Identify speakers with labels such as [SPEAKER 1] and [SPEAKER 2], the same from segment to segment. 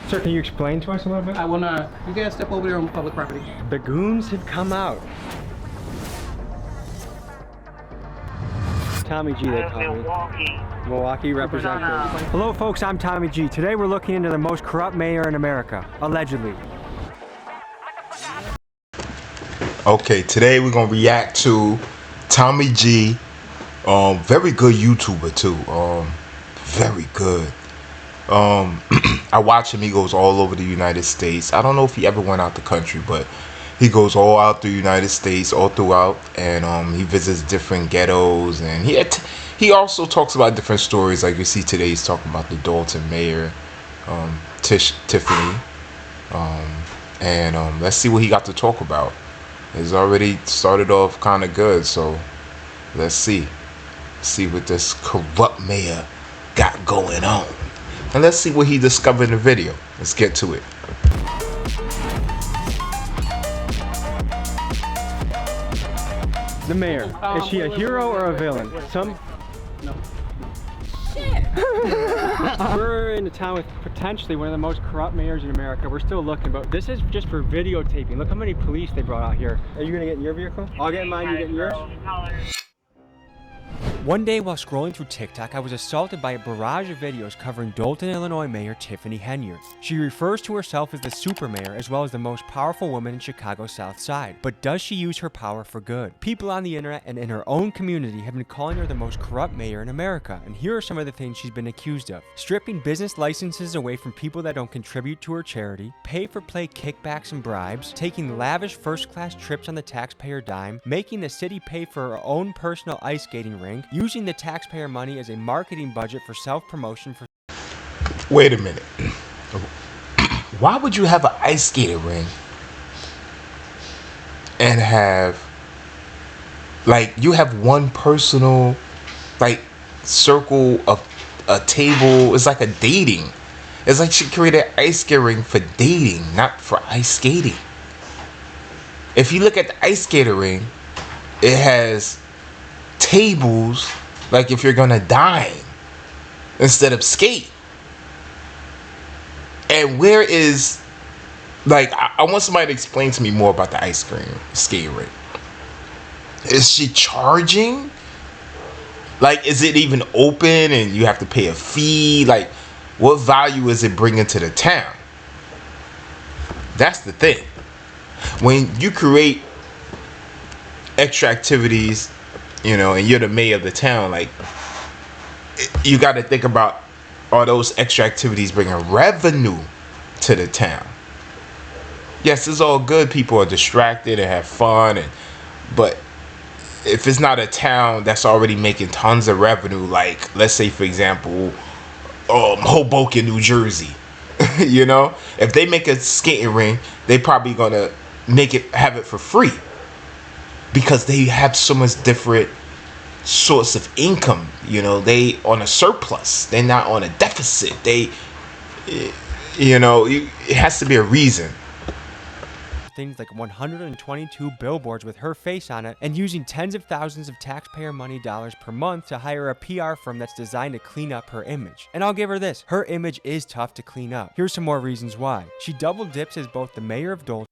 [SPEAKER 1] Sir, can you explain to us a little bit?
[SPEAKER 2] I wanna, you guys step over there on public property.
[SPEAKER 1] The goons have come out. Tommy G, they call me. Milwaukee representative. Hello folks, I'm Tommy G. Today we're looking into the most corrupt mayor in America, allegedly.
[SPEAKER 3] Okay, today we're gonna react to Tommy G. Very good YouTuber too. Very good. I watch him. He goes all over the United States. I don't know if he ever went out the country, but he goes all out the United States, all throughout, and he visits different ghettos, and he also talks about different stories. Like you see today, he's talking about the Dalton mayor, Tiffany, and let's see what he got to talk about. It's already started off kind of good, so let's see what this corrupt mayor got going on, and let's see what he discovered in the video. Let's get to it.
[SPEAKER 1] The mayor, is she a hero or a villain?
[SPEAKER 2] No.
[SPEAKER 1] We're in a town with potentially one of the most corrupt mayors in America. We're still looking, but this is just for videotaping. Look how many police they brought out here. Are you gonna get in your vehicle? I'll get in mine, you get in yours? One day while scrolling through TikTok, I was assaulted by a barrage of videos covering Dalton, Illinois Mayor Tiffany Henyard. She refers to herself as the super mayor as well as the most powerful woman in Chicago's South Side. But does she use her power for good? People on the internet and in her own community have been calling her the most corrupt mayor in America, and here are some of the things she's been accused of. Stripping business licenses away from people that don't contribute to her charity, pay-for-play kickbacks and bribes, taking lavish first-class trips on the taxpayer dime, making the city pay for her own personal ice skating rink, using the taxpayer money as a marketing budget for self-promotion for...
[SPEAKER 3] Wait a minute. Why would you have an ice skating ring and have, like, you have one personal, like, circle of a table? It's like a dating. It's like she created an ice skating ring for dating, not for ice skating. If you look at the ice skating ring, it has tables, like if you're gonna dine instead of skate. And where is, like, I want somebody to explain to me more about the ice cream skating rink. Is she charging? Like, is it even open and you have to pay a fee? Like, what value is it bringing to the town? That's the thing. When you create extra activities, you know, and you're the mayor of the town, like, you got to think about, are those extra activities bringing revenue to the town? Yes, it's all good. People are distracted and have fun, but if it's not a town that's already making tons of revenue, like, let's say, for example, Hoboken, New Jersey, you know, if they make a skating ring, they probably gonna have it for free, because they have so much different source of income. You know, they on a surplus, they're not on a deficit. They, you know, it has to be a reason.
[SPEAKER 1] Things like 122 billboards with her face on it, and using tens of thousands of taxpayer money dollars per month to hire a PR firm that's designed to clean up her image. And I'll give her this, her image is tough to clean up. Here's some more reasons why. She double dips as both the mayor of Dalton,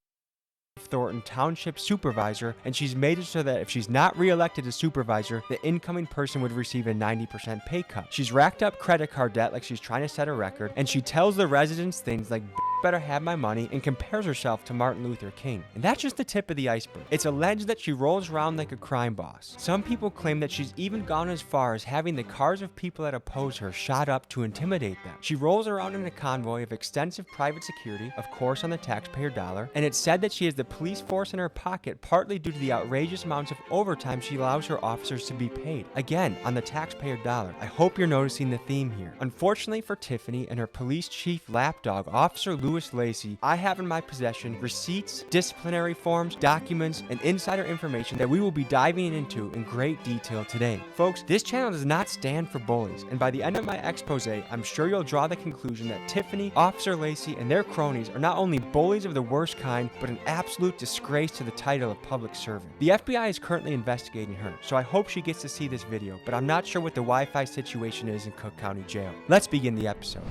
[SPEAKER 1] Thornton Township supervisor, and she's made it so that if she's not re-elected as supervisor, the incoming person would receive a 90% pay cut. She's racked up credit card debt like she's trying to set a record, and she tells the residents things like better have my money and compares herself to Martin Luther King. And that's just the tip of the iceberg. It's alleged that she rolls around like a crime boss. Some people claim that she's even gone as far as having the cars of people that oppose her shot up to intimidate them. She rolls around in a convoy of extensive private security, of course on the taxpayer dollar, and it's said that she has the police force in her pocket partly due to the outrageous amounts of overtime she allows her officers to be paid. Again, on the taxpayer dollar. I hope you're noticing the theme here. Unfortunately for Tiffany and her police chief lapdog, Officer Louis Lacey, I have in my possession receipts, disciplinary forms, documents, and insider information that we will be diving into in great detail today. Folks, this channel does not stand for bullies, and by the end of my expose, I'm sure you'll draw the conclusion that Tiffany, Officer Lacey, and their cronies are not only bullies of the worst kind, but an absolute disgrace to the title of public servant. The FBI is currently investigating her, so I hope she gets to see this video, but I'm not sure what the Wi-Fi situation is in Cook County Jail. Let's begin the episode.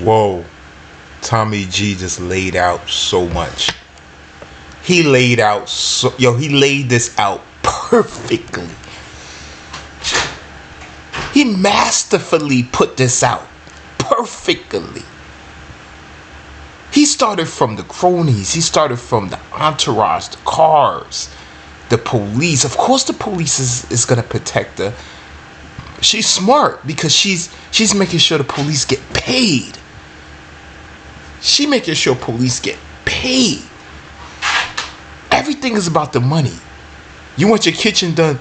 [SPEAKER 3] Whoa. Tommy G just laid out so much. He laid out he laid this out perfectly. He masterfully put this out perfectly. He started from the cronies. He started from the entourage, the cars, the police. Of course the police is going to protect her. She's smart because she's making sure the police get paid. She making sure police get paid. Everything is about the money. You want your kitchen done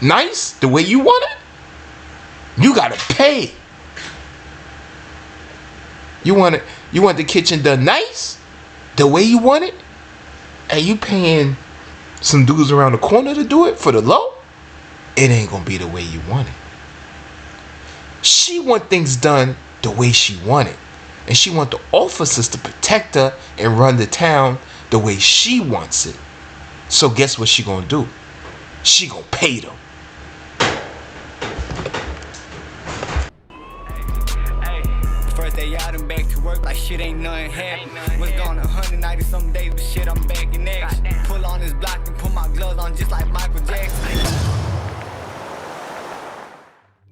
[SPEAKER 3] nice, the way you want it? You gotta pay. You want the kitchen done nice, the way you want it? And you paying some dudes around the corner to do it for the low? It ain't gonna be the way you want it. She want things done the way she want it. And she want the officers to protect her and run the town the way she wants it. So guess what she gonna do? She gonna pay them.
[SPEAKER 4] First day out and back to work like shit ain't nothing happened. Was gone 190 some days, but shit I'm back in action. Pull on this block and put my gloves on just like Michael Jackson.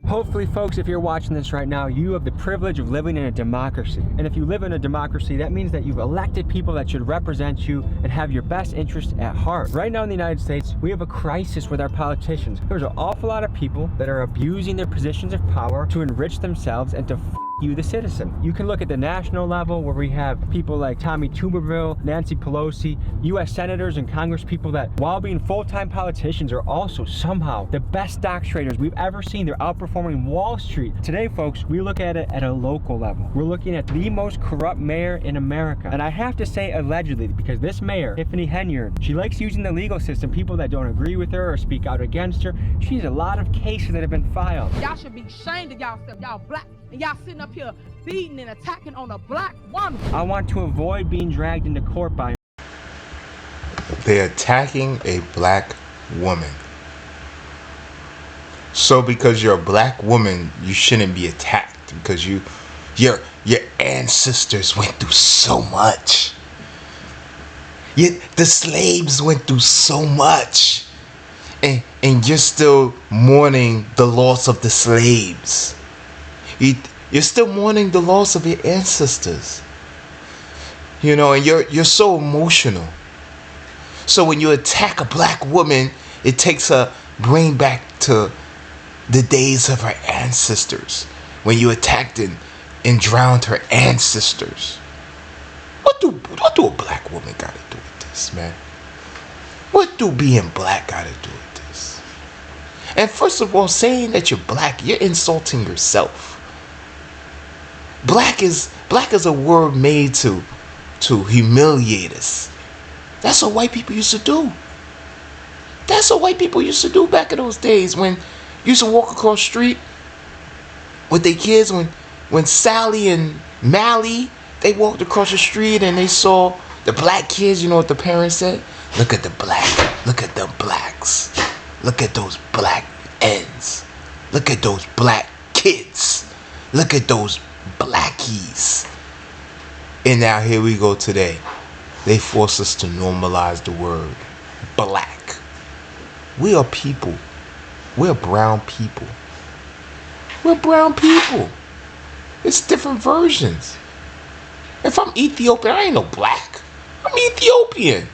[SPEAKER 1] Hopefully, folks, if you're watching this right now, you have the privilege of living in a democracy. And if you live in a democracy, that means that you've elected people that should represent you and have your best interest at heart. Right now in the United States, we have a crisis with our politicians. There's an awful lot of people that are abusing their positions of power to enrich themselves and to you, the citizen. You can look at the national level where we have people like Tommy Tuberville, Nancy Pelosi, U.S. senators and congresspeople that, while being full-time politicians, are also somehow the best stock traders we've ever seen. They're outperforming Wall Street. Today, folks, we look at it at a local level. We're looking at the most corrupt mayor in America. And I have to say allegedly, because this mayor, Tiffany Henyard, she likes using the legal system. People that don't agree with her or speak out against her. She has a lot of cases that have been filed.
[SPEAKER 5] Y'all should be ashamed of y'allself. Y'all black. And y'all sitting up here beating and attacking on a black woman.
[SPEAKER 1] I want to avoid being dragged into court by...
[SPEAKER 3] They're attacking a black woman. So because you're a black woman, you shouldn't be attacked because your ancestors went through so much. The slaves went through so much. And you're still mourning the loss of the slaves. You're still mourning the loss of your ancestors. You know, and you're so emotional. So when you attack a black woman, it takes her brain back to the days of her ancestors. When you attacked and drowned her ancestors. What do a black woman gotta do with this, man? What do being black gotta do with this? And first of all, saying that you're black, you're insulting yourself. Black is a word made to humiliate us. That's what white people used to do. That's what white people used to do back in those days when you used to walk across the street with their kids. When Sally and Mally, they walked across the street and they saw the black kids, you know what the parents said? Look at the black. Look at them blacks. Look at those black ends. Look at those black kids. Look at those blackies. And now here we go today. They force us to normalize the word black. We are people. We're brown people. We're brown people. It's different versions. If I'm Ethiopian, I ain't no black. I'm Ethiopian.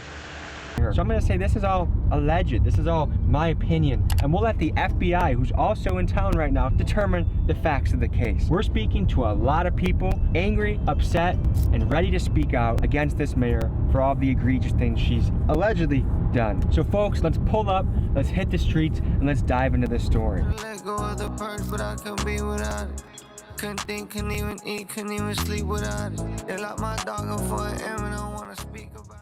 [SPEAKER 1] So I'm going to say this is all alleged. This is all my opinion. And we'll let the FBI, who's also in town right now, determine the facts of the case. We're speaking to a lot of people, angry, upset, and ready to speak out against this mayor for all the egregious things she's allegedly done. So folks, let's pull up, let's hit the streets, and let's dive into this story.
[SPEAKER 4] Let go of the purse, but I couldn't be without it. Couldn't think, couldn't even eat, couldn't even sleep without it. They locked my dog up for an M and I don't wanna speak about it.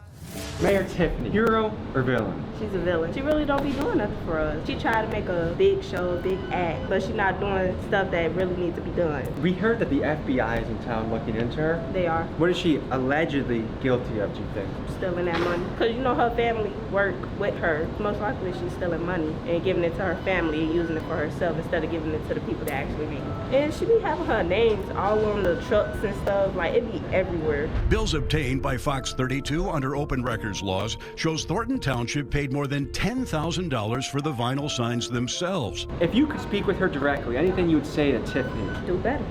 [SPEAKER 1] Mayor Tiffany, hero or villain?
[SPEAKER 6] She's a villain. She really don't be doing nothing for us. She tried to make a big show, a big act, but she's not doing stuff that really needs to be done.
[SPEAKER 1] We heard that the FBI is in town looking into her.
[SPEAKER 6] They are
[SPEAKER 1] What is she allegedly guilty of, do you think?
[SPEAKER 6] stealing that money. Because you know her family work with her. Most likely she's stealing money and giving it to her family and using it for herself instead of giving it to the people that actually need it. And she be having her names all on the trucks and stuff. Like, it be everywhere.
[SPEAKER 7] Bills obtained by Fox 32 under open records laws shows Thornton Township paid more than $10,000 for the vinyl signs themselves.
[SPEAKER 1] If you could speak with her directly, anything you would say to Tiffany?
[SPEAKER 6] Do better.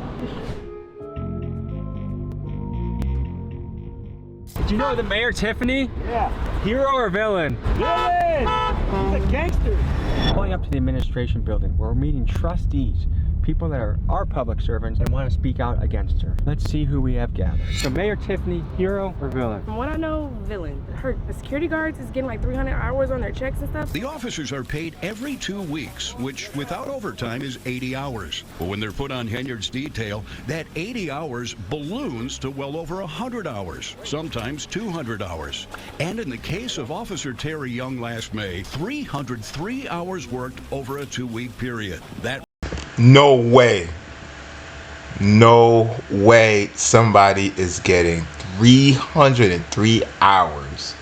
[SPEAKER 1] Did you know the mayor, Tiffany? Yeah. Hero or villain? Villain! He's a gangster. Pulling up to the administration building where we're meeting trustees, people that are our public servants and want to speak out against her. Let's see who we have gathered. So Mayor Tiffany, hero or villain?
[SPEAKER 8] From what I know, villain. The security guards is getting like 300 hours on their checks and stuff.
[SPEAKER 7] The officers are paid every 2 weeks, which without overtime is 80 hours. But when they're put on Henyard's detail, that 80 hours balloons to well over 100 hours, sometimes 200 hours. And in the case of Officer Terry Young last May, 303 hours worked over a 2-week period. That
[SPEAKER 3] No way. No way somebody is getting 303 hours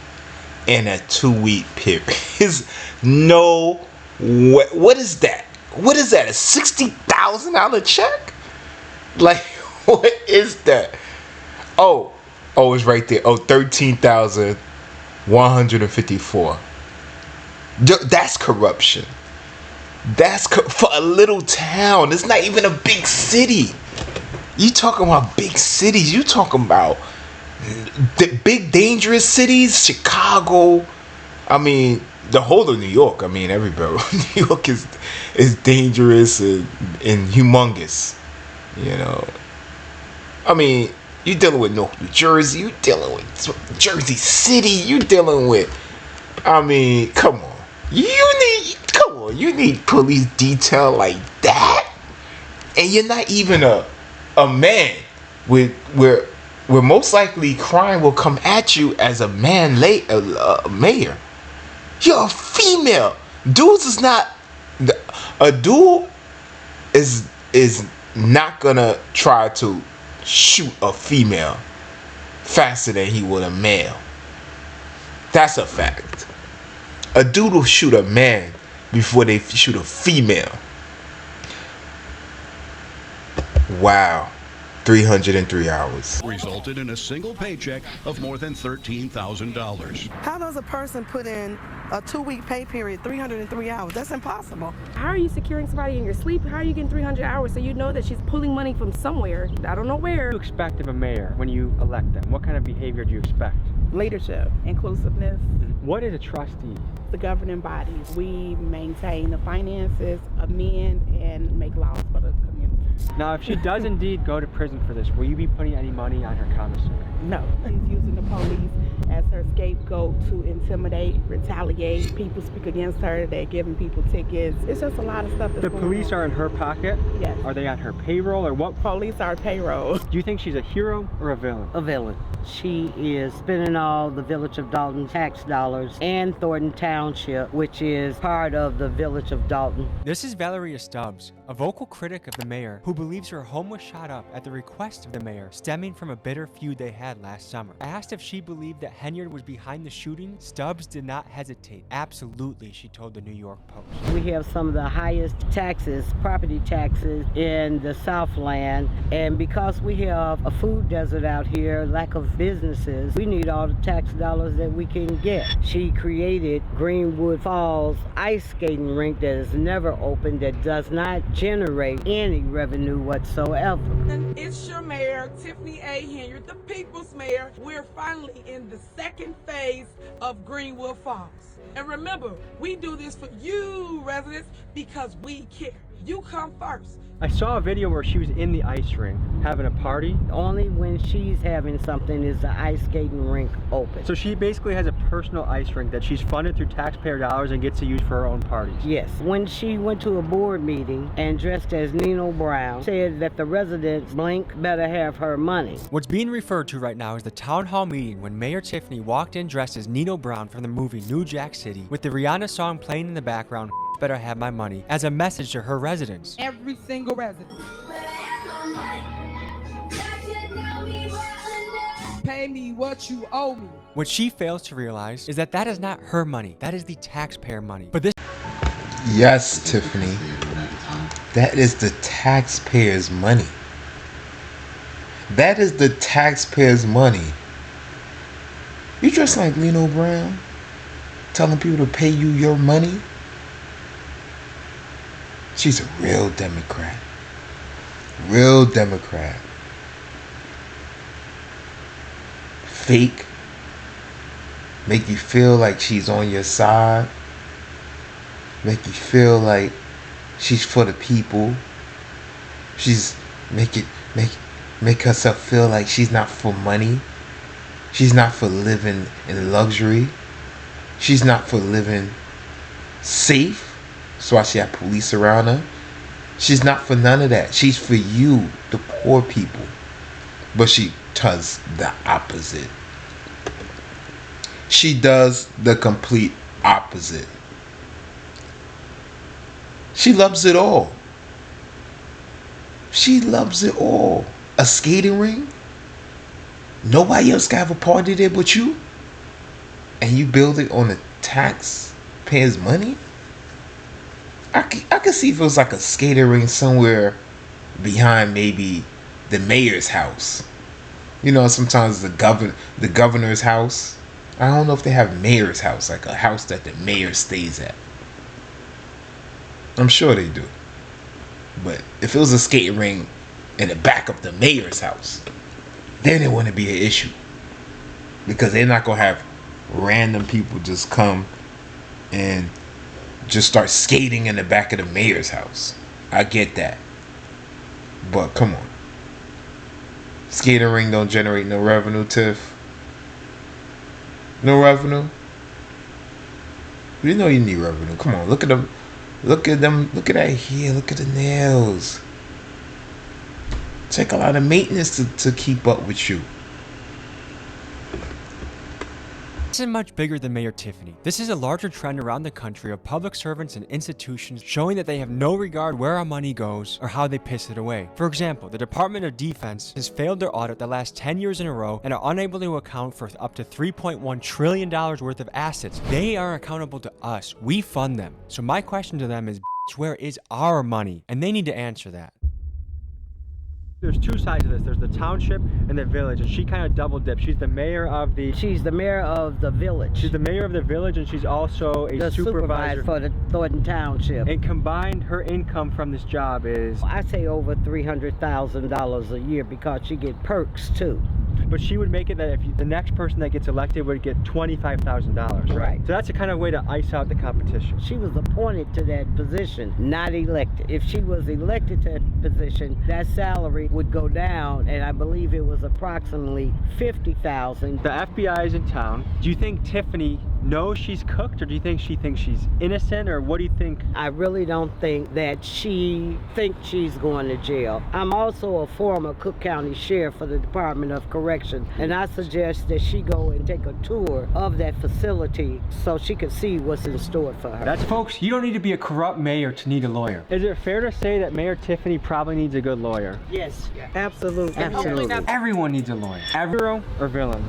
[SPEAKER 3] in a 2-week period. Is no way. What is that? What is that? A $60,000 check? Like, what is that? Oh, it's right there. Oh, 13,154. That's corruption. That's for a little town. It's not even a big city. You talking about big cities. You talking about the big dangerous cities. Chicago. I mean, the whole of New York. I mean, everybody. New York is dangerous and humongous. You know. I mean, you dealing with New Jersey. You dealing with Jersey City. You dealing with. I mean, come on. You need police detail like that, and you're not even a man where most likely crime will come at you as a man mayor. You're a female. Dudes is not a dude is not gonna try to shoot a female faster than he would a male. That's a fact. A dude will shoot a man before they shoot a female. Wow. 303 hours.
[SPEAKER 7] resulted in a single paycheck of more than $13,000.
[SPEAKER 9] How does a person put in a 2-week pay period, 303 hours? That's impossible.
[SPEAKER 8] How are you securing somebody in your sleep? How are you getting 300 hours so you know that she's pulling money from somewhere? I don't know where.
[SPEAKER 1] What do you expect of a mayor when you elect them? What kind of behavior do you expect?
[SPEAKER 5] Leadership, inclusiveness,
[SPEAKER 1] What is a trustee?
[SPEAKER 5] the governing bodies. We maintain the finances, amend, and make laws for the community.
[SPEAKER 1] Now, if she does indeed go to prison for this, will you be putting any money on her commissary?
[SPEAKER 5] No, she's using the police as her scapegoat to intimidate, retaliate. People speak against her. They're giving people tickets. It's just a lot of stuff that's
[SPEAKER 1] The police are in her pocket?
[SPEAKER 5] Yes.
[SPEAKER 1] Are they on her payroll or what?
[SPEAKER 5] Police are payroll.
[SPEAKER 1] Do you think she's a hero or a villain?
[SPEAKER 10] A villain. She is spending all the Village of Dalton tax dollars and Thornton Township, which is part of the Village of Dalton.
[SPEAKER 1] This is Valeria Stubbs, a vocal critic of the mayor who believes her home was shot up at the request of the mayor, stemming from a bitter feud they had last summer. Asked if she believed that Henyard was behind the shooting, Stubbs did not hesitate. Absolutely, she told the New York Post.
[SPEAKER 10] We have some of the highest taxes, property taxes in the Southland, and because we have a food desert out here, lack of businesses, we need all the tax dollars that we can get. She created Greenwood Falls ice skating rink that is never open, that does not generate any revenue whatsoever.
[SPEAKER 11] And it's your mayor, Tiffany Henyard, the people's mayor. We're finally in the second phase of Greenwood Falls. And remember, we do this for you residents because we care. You come first.
[SPEAKER 1] I saw a video where she was in the ice rink having a party.
[SPEAKER 10] Only when she's having something is the ice skating rink open.
[SPEAKER 1] So she basically has a personal ice rink that she's funded through taxpayer dollars and gets to use for her own parties.
[SPEAKER 10] Yes. When she went to a board meeting and dressed as Nino Brown, said that the residents blink better have her money.
[SPEAKER 1] What's being referred to right now is the town hall meeting when Mayor Tiffany walked in dressed as Nino Brown from the movie New Jack City with the Rihanna song playing in the background, Better Have My Money, as a message to her residents.
[SPEAKER 11] Every single resident. Pay me what you owe me.
[SPEAKER 1] What she fails to realize is that that is not her money. That is the taxpayer money. But this...
[SPEAKER 3] Yes, Tiffany. That is the taxpayers' money. That is the taxpayers' money. You dress like Nino Brown, telling people to pay you your money. She's a real Democrat. Real Democrat. Fake. Make you feel like she's on your side. Make you feel like she's for the people. She's make herself feel like she's not for money. She's not for living in luxury. She's not for living safe. That's why she had police around her. She's not for none of that. She's for you, the poor people. But she does the opposite. She does the complete opposite. She loves it all. She loves it all. A skating ring? Nobody else can have a party there but you? And you build it on the taxpayers' money? I could see if it was like a skating ring somewhere behind maybe the mayor's house. You know, sometimes the governor's house. I don't know if they have mayor's house, like a house that the mayor stays at. I'm sure they do. But if it was a skating ring in the back of the mayor's house, then it wouldn't be an issue. Because they're not going to have random people just come and just start skating in the back of the mayor's house. I get that. But come on. Skating ring don't generate no revenue, Tiff. No revenue? You know you need revenue. Come on, look at them. Look at them. Look at that hair. Look at the nails. Take a lot of maintenance to keep up with you.
[SPEAKER 1] This is much bigger than Mayor Tiffany. This is a larger trend around the country of public servants and institutions showing that they have no regard where our money goes or how they piss it away. For example, the Department of Defense has failed their audit the last 10 years in a row and are unable to account for up to $3.1 trillion worth of assets. They are accountable to us. We fund them. So my question to them is, where is our money? And they need to answer that. There's two sides of this. There's the township and the village, and she kind of double dips. She's the mayor of the...
[SPEAKER 10] She's the mayor of the village.
[SPEAKER 1] She's the mayor of the village, and she's also a supervisor
[SPEAKER 10] for the Thornton Township.
[SPEAKER 1] And combined, her income from this job is...
[SPEAKER 10] I say over $300,000 a year because she get perks too.
[SPEAKER 1] But she would make it that if the next person that gets elected would get $25,000, right? So that's a kind of way to ice out the competition.
[SPEAKER 10] She was appointed to that position, not elected. If she was elected to that position, that salary would go down, and I believe it was approximately $50,000.
[SPEAKER 1] The FBI is in town. Do you think Tiffany knows she's cooked, or do you think she thinks she's innocent, or what do you think?
[SPEAKER 10] I really don't think that she thinks she's going to jail. I'm also a former Cook County Sheriff for the Department of Correction, and I suggest that she go and take a tour of that facility so she can see what's in store for her.
[SPEAKER 1] That's, folks, you don't need to be a corrupt mayor to need a lawyer. Is it fair to say that Mayor Tiffany probably needs a good lawyer?
[SPEAKER 10] Yes.
[SPEAKER 5] Absolutely.
[SPEAKER 10] Absolutely.
[SPEAKER 1] Everyone needs a lawyer. Hero or villain?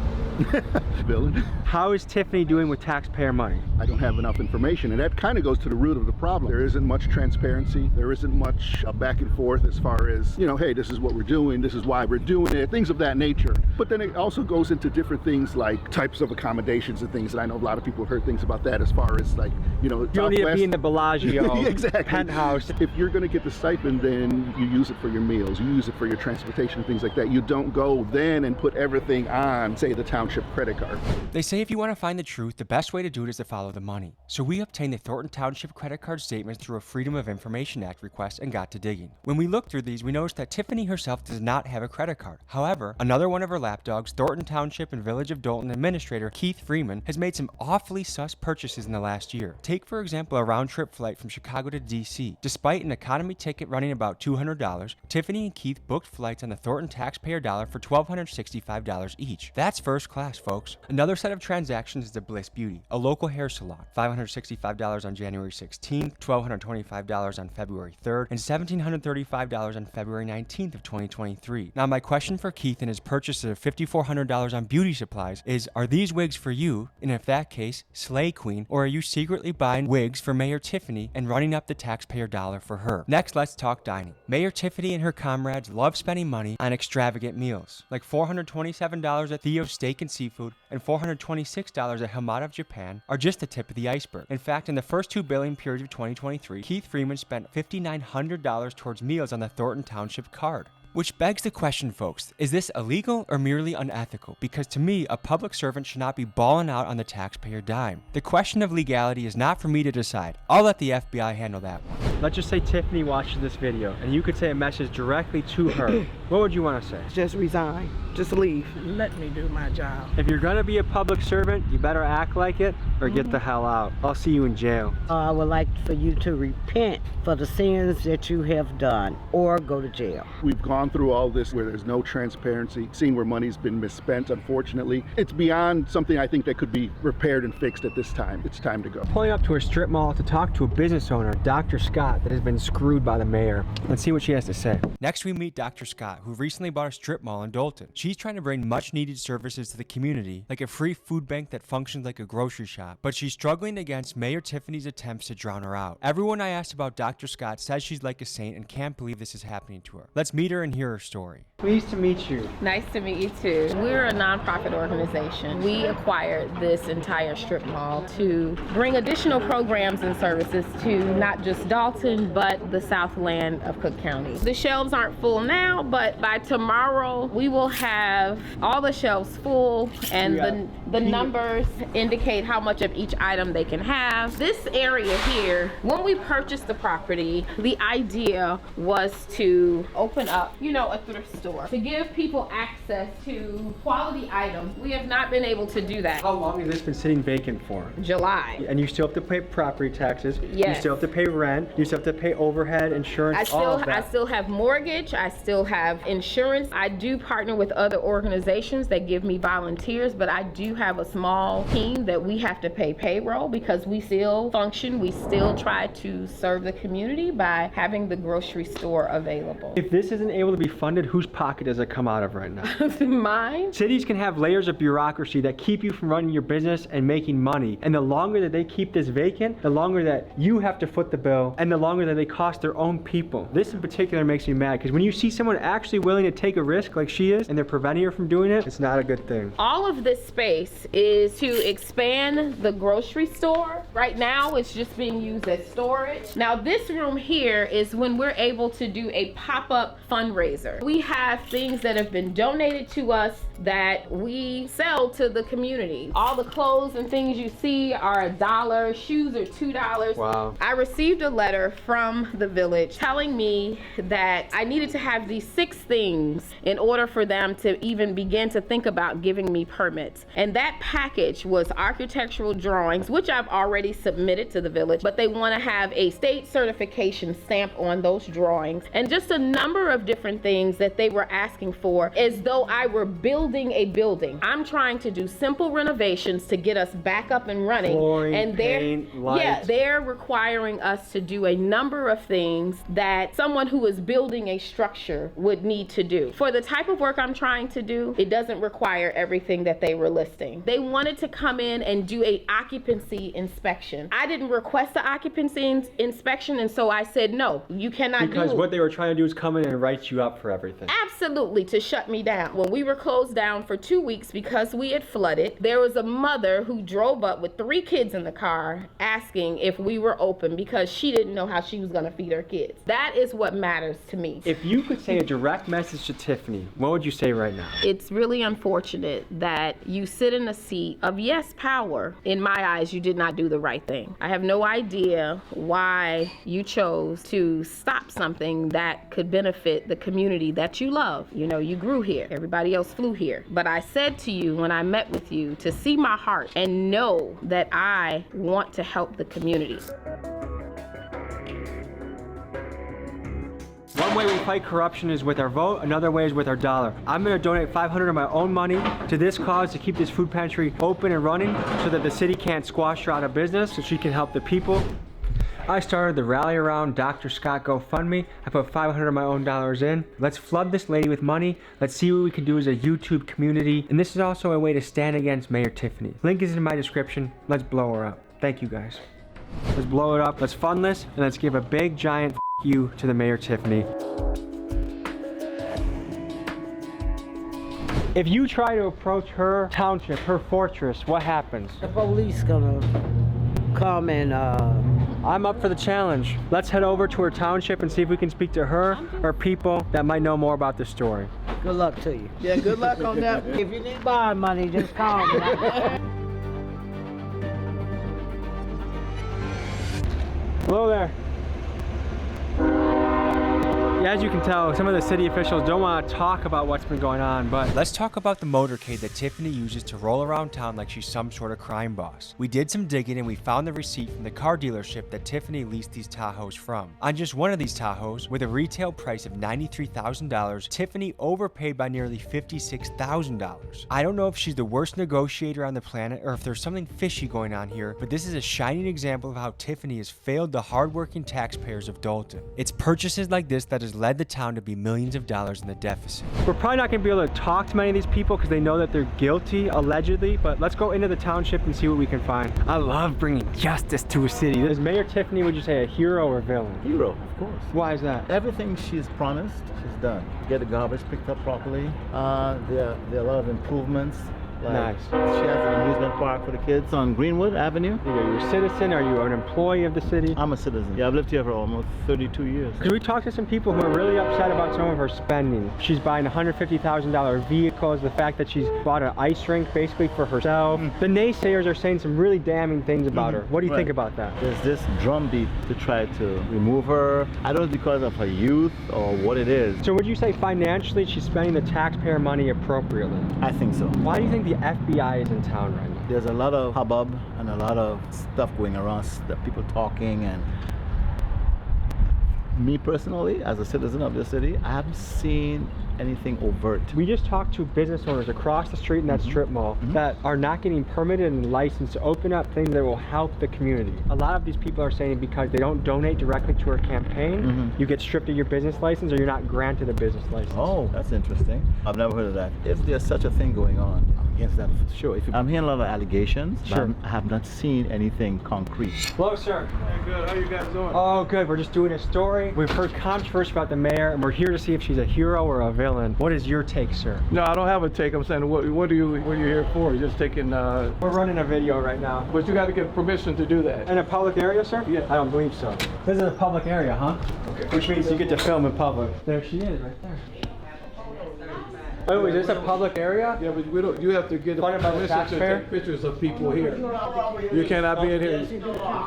[SPEAKER 12] Villain.
[SPEAKER 1] How is Tiffany doing with taxpayer money?
[SPEAKER 12] I don't have enough information, and that kind of goes to the root of the problem. There isn't much transparency. There isn't much back and forth as far as, you know, hey, this is what we're doing, this is why we're doing it, things of that nature. But then it also goes into different things like types of accommodations and things, and I know a lot of people have heard things about that as far as, like, you know,
[SPEAKER 1] you don't need to be in the Bellagio
[SPEAKER 12] exactly.
[SPEAKER 1] penthouse.
[SPEAKER 12] If you're going to get the stipend, then you use it for your meals, you use it for your transportation, things like that. You don't go then and put everything on, say, the town Township credit card.
[SPEAKER 1] They say if you want to find the truth, the best way to do it is to follow the money. So we obtained the Thornton Township credit card statements through a Freedom of Information Act request and got to digging. When we looked through these, we noticed that Tiffany herself does not have a credit card. However, another one of her lapdogs, Thornton Township and Village of Dalton Administrator Keith Freeman, has made some awfully sus purchases in the last year. Take, for example, a round-trip flight from Chicago to DC. Despite an economy ticket running about $200, Tiffany and Keith booked flights on the Thornton taxpayer dollar for $1,265 each. That's first class, folks. Another set of transactions is the Bliss Beauty, a local hair salon. $565 on January 16th, $1,225 on February 3rd, and $1,735 on February 19th of 2023. Now, my question for Keith and his purchase of $5,400 on beauty supplies is, are these wigs for you? And if that case, slay queen, or are you secretly buying wigs for Mayor Tiffany and running up the taxpayer dollar for her? Next, let's talk dining. Mayor Tiffany and her comrades love spending money on extravagant meals, like $427 at Theo's Steak and Seafood and $426 at Hamada of Japan are just the tip of the iceberg. In fact, in the first two billing periods of 2023, Keith Freeman spent $5,900 towards meals on the Thornton Township card. Which begs the question, folks, is this illegal or merely unethical? Because to me, a public servant should not be balling out on the taxpayer dime. The question of legality is not for me to decide. I'll let the FBI handle that one. Let's just say Tiffany watches this video and you could say a message directly to her. What would you want to say?
[SPEAKER 5] Just resign. Just leave.
[SPEAKER 2] Let me do my job.
[SPEAKER 1] If you're gonna be a public servant, you better act like it or get the hell out. I'll see you in jail.
[SPEAKER 10] I would like for you to repent for the sins that you have done or go to jail.
[SPEAKER 12] We've gone through all this where there's no transparency, seeing where money's been misspent, unfortunately. It's beyond something I think that could be repaired and fixed at this time. It's time to go.
[SPEAKER 1] Pulling up to a strip mall to talk to a business owner, Dr. Scott, that has been screwed by the mayor. Let's see what she has to say. Next, we meet Dr. Scott, who recently bought a strip mall in Dalton. She's trying to bring much needed services to the community, like a free food bank that functions like a grocery shop, but she's struggling against Mayor Tiffany's attempts to drown her out. Everyone I asked about Dr. Scott says she's like a saint and can't believe this is happening to her. Let's meet her and hear her story. Pleased to meet you.
[SPEAKER 6] Nice to meet you too. We're a nonprofit organization. We acquired this entire strip mall to bring additional programs and services to not just Dalton, but the Southland of Cook County. The shelves aren't full now, but by tomorrow we will have all the shelves full, and the numbers indicate how much of each item they can have. This area here, when we purchased the property, the idea was to open up, a thrift store to give people access to quality items. We have not been able to do that.
[SPEAKER 1] How long has this been sitting vacant for?
[SPEAKER 6] July.
[SPEAKER 1] And you still have to pay property taxes.
[SPEAKER 6] Yes.
[SPEAKER 1] You still have to pay rent. You still have to pay overhead, insurance, all of that.
[SPEAKER 6] I still have mortgage. I still have insurance. I do partner with other organizations that give me volunteers, but I do have a small team that we have to pay payroll because we still function. We still try to serve the community by having the grocery store available.
[SPEAKER 1] If this isn't able to be funded, whose pocket does it come out of right now?
[SPEAKER 6] Mine.
[SPEAKER 1] Cities can have layers of bureaucracy that keep you from running your business and making money. And the longer that they keep this vacant, the longer that you have to foot the bill, and the longer that they cost their own people. This in particular makes me mad because when you see someone actually willing to take a risk like she is, and they're preventing her from doing it, it's not a good thing.
[SPEAKER 6] All of this space is to expand the grocery store. Right now, it's just being used as storage. Now, this room here is when we're able to do a pop-up fundraiser. We have things that have been donated to us that we sell to the community. All the clothes and things you see are $1, shoes are $2.
[SPEAKER 1] Wow.
[SPEAKER 6] I received a letter from the village telling me that I needed to have these 6 things in order for them to even begin to think about giving me permits. And that package was architectural drawings, which I've already submitted to the village, but they want to have a state certification stamp on those drawings, and just a number of different things that they were asking for as though I were building a building. I'm trying to do simple renovations to get us back up and running.
[SPEAKER 1] Flooring,
[SPEAKER 6] and
[SPEAKER 1] paint, lights.
[SPEAKER 6] they're requiring us to do a number of things that someone who is building a structure would need to do. For the type of work I'm trying to do, it doesn't require everything that they were listing. They wanted to come in and do a
[SPEAKER 5] a occupancy inspection. I didn't request the occupancy inspection, and so I said, no, you cannot do it.
[SPEAKER 1] Because what they were trying to do is come in and write you up for everything.
[SPEAKER 5] Absolutely, to shut me down. When we were closed down for 2 weeks because we had flooded, there was a mother who drove up with 3 kids in the car asking if we were open because she didn't know how she was going to feed her kids. That is what matters to me.
[SPEAKER 1] If you could say a direct message to Tiffany, what would you say right now?
[SPEAKER 5] It's really unfortunate that you sit in a seat of yes power. In my eyes, you did not do the right thing. I have no idea why you chose to stop something that could benefit the community that you love. You know, you grew here. Everybody else flew here. But I said to you when I met with you to see my heart and know that I want to help the community.
[SPEAKER 1] One way we fight corruption is with our vote, another way is with our dollar. I'm gonna donate $500 of my own money to this cause to keep this food pantry open and running so that the city can't squash her out of business, so she can help the people. I started the Rally Around Dr. Scott GoFundMe. I put $500 of my own dollars in. Let's flood this lady with money. Let's see what we can do as a YouTube community. And this is also a way to stand against Mayor Tiffany. Link is in my description. Let's blow her up. Thank you guys. Let's blow it up. Let's fund this, and let's give a big giant f you to the Mayor Tiffany. If you try to approach her township, her fortress, what happens?
[SPEAKER 10] The police gonna come and
[SPEAKER 1] I'm up for the challenge. Let's head over to her township and see if we can speak to her or people that might know more about this story.
[SPEAKER 10] good luck to you.
[SPEAKER 2] Yeah, good luck on that.
[SPEAKER 10] If you need bond money, just call me.
[SPEAKER 1] Hello there. Yeah, as you can tell, some of the city officials don't want to talk about what's been going on, but let's talk about the motorcade that Tiffany uses to roll around town like she's some sort of crime boss. We did some digging and we found the receipt from the car dealership that Tiffany leased these Tahoes from. On just one of these Tahoes, with a retail price of $93,000, Tiffany overpaid by nearly $56,000. I don't know if she's the worst negotiator on the planet or if there's something fishy going on here, but this is a shining example of how Tiffany has failed the hardworking taxpayers of Dalton. It's purchases like this that has led the town to be millions of dollars in the deficit. We're probably not going to be able to talk to many of these people because they know that they're guilty, allegedly, but let's go into the township and see what we can find. I love bringing justice to a city. Is Mayor Tiffany, would you say, a hero or villain?
[SPEAKER 13] Hero, of course.
[SPEAKER 1] Why is that?
[SPEAKER 13] Everything she's promised, she's done. Get the garbage picked up properly. There are a lot of improvements. Like
[SPEAKER 1] Nice.
[SPEAKER 13] She has an amusement park for the kids on Greenwood Avenue.
[SPEAKER 1] Are you a citizen? Are you an employee of the city?
[SPEAKER 13] I'm a citizen. Yeah, I've lived here for almost 32 years.
[SPEAKER 1] Could we talk to some people who are really upset about some of her spending? She's buying $150,000 vehicles, the fact that she's bought an ice rink basically for herself. The naysayers are saying some really damning things about her. What do you think about that?
[SPEAKER 13] There's this drumbeat to try to remove her. I don't know if it's because of her youth or what it is.
[SPEAKER 1] So would you say financially she's spending the taxpayer money appropriately?
[SPEAKER 13] I think so.
[SPEAKER 1] Why do you think the FBI is in town right now?
[SPEAKER 13] There's a lot of hubbub and a lot of stuff going around, people talking, and me personally, as a citizen of the city, I haven't seen anything overt.
[SPEAKER 1] We just talked to business owners across the street in that strip mall that are not getting permitted and licensed to open up things that will help the community. A lot of these people are saying because they don't donate directly to her campaign, you get stripped of your business license or you're not granted a business license.
[SPEAKER 13] Oh, that's interesting. I've never heard of that. If there's such a thing going on, I'm against that for sure. I'm hearing a lot of allegations, but I have not seen anything concrete.
[SPEAKER 1] Hello, sir.
[SPEAKER 2] Hey, good. How you guys doing?
[SPEAKER 1] Oh, good. We're just doing a story. We've heard controversy about the mayor, and we're here to see if she's a hero or a villain. What is your take, sir?
[SPEAKER 2] No, I don't have a take. I'm saying, what are you here for? You're just taking.
[SPEAKER 1] We're running a video right now.
[SPEAKER 2] But you got to get permission to do that.
[SPEAKER 1] In a public area, sir?
[SPEAKER 2] Yeah.
[SPEAKER 1] I don't believe so. This is a public area, huh? Okay. Which means you get to film in public. There she is, right there. Oh, is this a public area?
[SPEAKER 2] Yeah, but we don't. You have to get permission to take pictures of people here. You cannot be in here.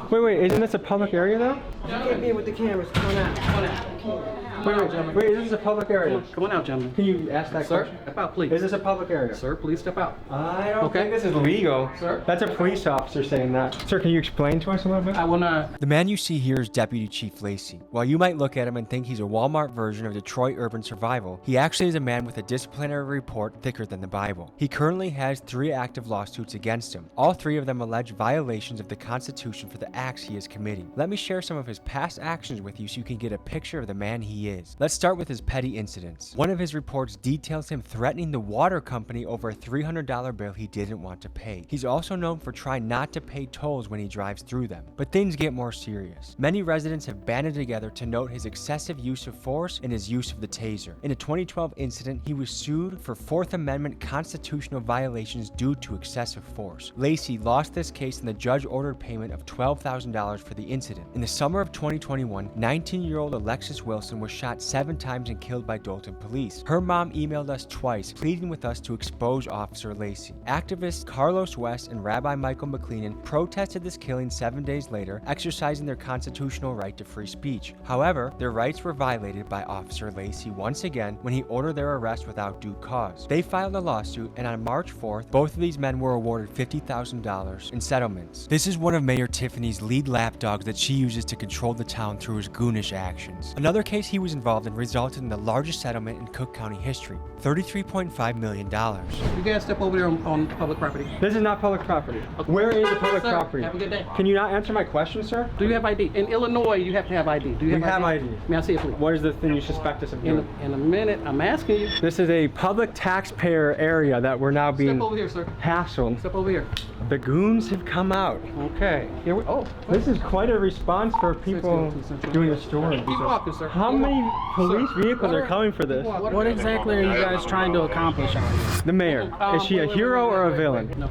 [SPEAKER 1] Wait, isn't this a public area though?
[SPEAKER 10] You can't be with the cameras. Come on out. Come on out.
[SPEAKER 1] Wait, is this a public area?
[SPEAKER 2] Come on out, gentlemen.
[SPEAKER 1] Can you ask that question?
[SPEAKER 2] Sir, step out, please.
[SPEAKER 1] Is this a public area?
[SPEAKER 2] Sir, please step out.
[SPEAKER 1] I don't think this is legal.
[SPEAKER 2] Sir?
[SPEAKER 1] That's a police officer saying that. Sir, can you explain to us a little bit?
[SPEAKER 2] I will not.
[SPEAKER 1] The man you see here is Deputy Chief Lacey. While you might look at him and think he's a Walmart version of Detroit Urban Survival, he actually is a man with a disciplinary report thicker than the Bible. He currently has 3 active lawsuits against him. All 3 of them allege violations of the Constitution for the acts he is committing. Let me share some of his past actions with you so you can get a picture of the man he is. Let's start with his petty incidents. One of his reports details him threatening the water company over a $300 bill he didn't want to pay. He's also known for trying not to pay tolls when he drives through them. But things get more serious. Many residents have banded together to note his excessive use of force and his use of the taser. In a 2012 incident, he was sued for Fourth Amendment constitutional violations due to excessive force. Lacey lost this case and the judge ordered payment of $12,000 for the incident. In the summer of 2021, 19-year-old Alexis Wilson was shot 7 times and killed by Dolton police. Her mom emailed us twice, pleading with us to expose Officer Lacey. Activists Carlos West and Rabbi Michael McLennan protested this killing 7 days later, exercising their constitutional right to free speech. However, their rights were violated by Officer Lacey once again when he ordered their arrest without due cause. They filed a lawsuit, and on March 4th, both of these men were awarded $50,000 in settlements. This is one of Mayor Tiffany's lead lapdogs that she uses to control the town through his goonish actions. Another case he was involved in resulted in the largest settlement in Cook County history, $33.5 million.
[SPEAKER 14] You guys step over there on public property.
[SPEAKER 15] This is not public property. Where is the public
[SPEAKER 14] Sir,
[SPEAKER 15] property?
[SPEAKER 14] have a good day.
[SPEAKER 15] Can you not answer my question, sir?
[SPEAKER 14] Do you have ID? In Illinois, you have to have ID. Do you have ID? May I see it, please?
[SPEAKER 15] What is the thing you suspect us of doing?
[SPEAKER 14] In a minute, I'm asking you.
[SPEAKER 15] This is a public taxpayer area that we're now being
[SPEAKER 14] Step over here, sir.
[SPEAKER 15] hassled.
[SPEAKER 14] Step over here.
[SPEAKER 15] The goons have come out.
[SPEAKER 14] Okay. Here we. Oh.
[SPEAKER 15] This is quite a response for people doing a story.
[SPEAKER 14] Keep walking, sir.
[SPEAKER 15] How many police vehicles are coming for this?
[SPEAKER 14] What exactly are you guys trying to accomplish out here?
[SPEAKER 15] The mayor. Is she a hero or a villain?
[SPEAKER 14] No.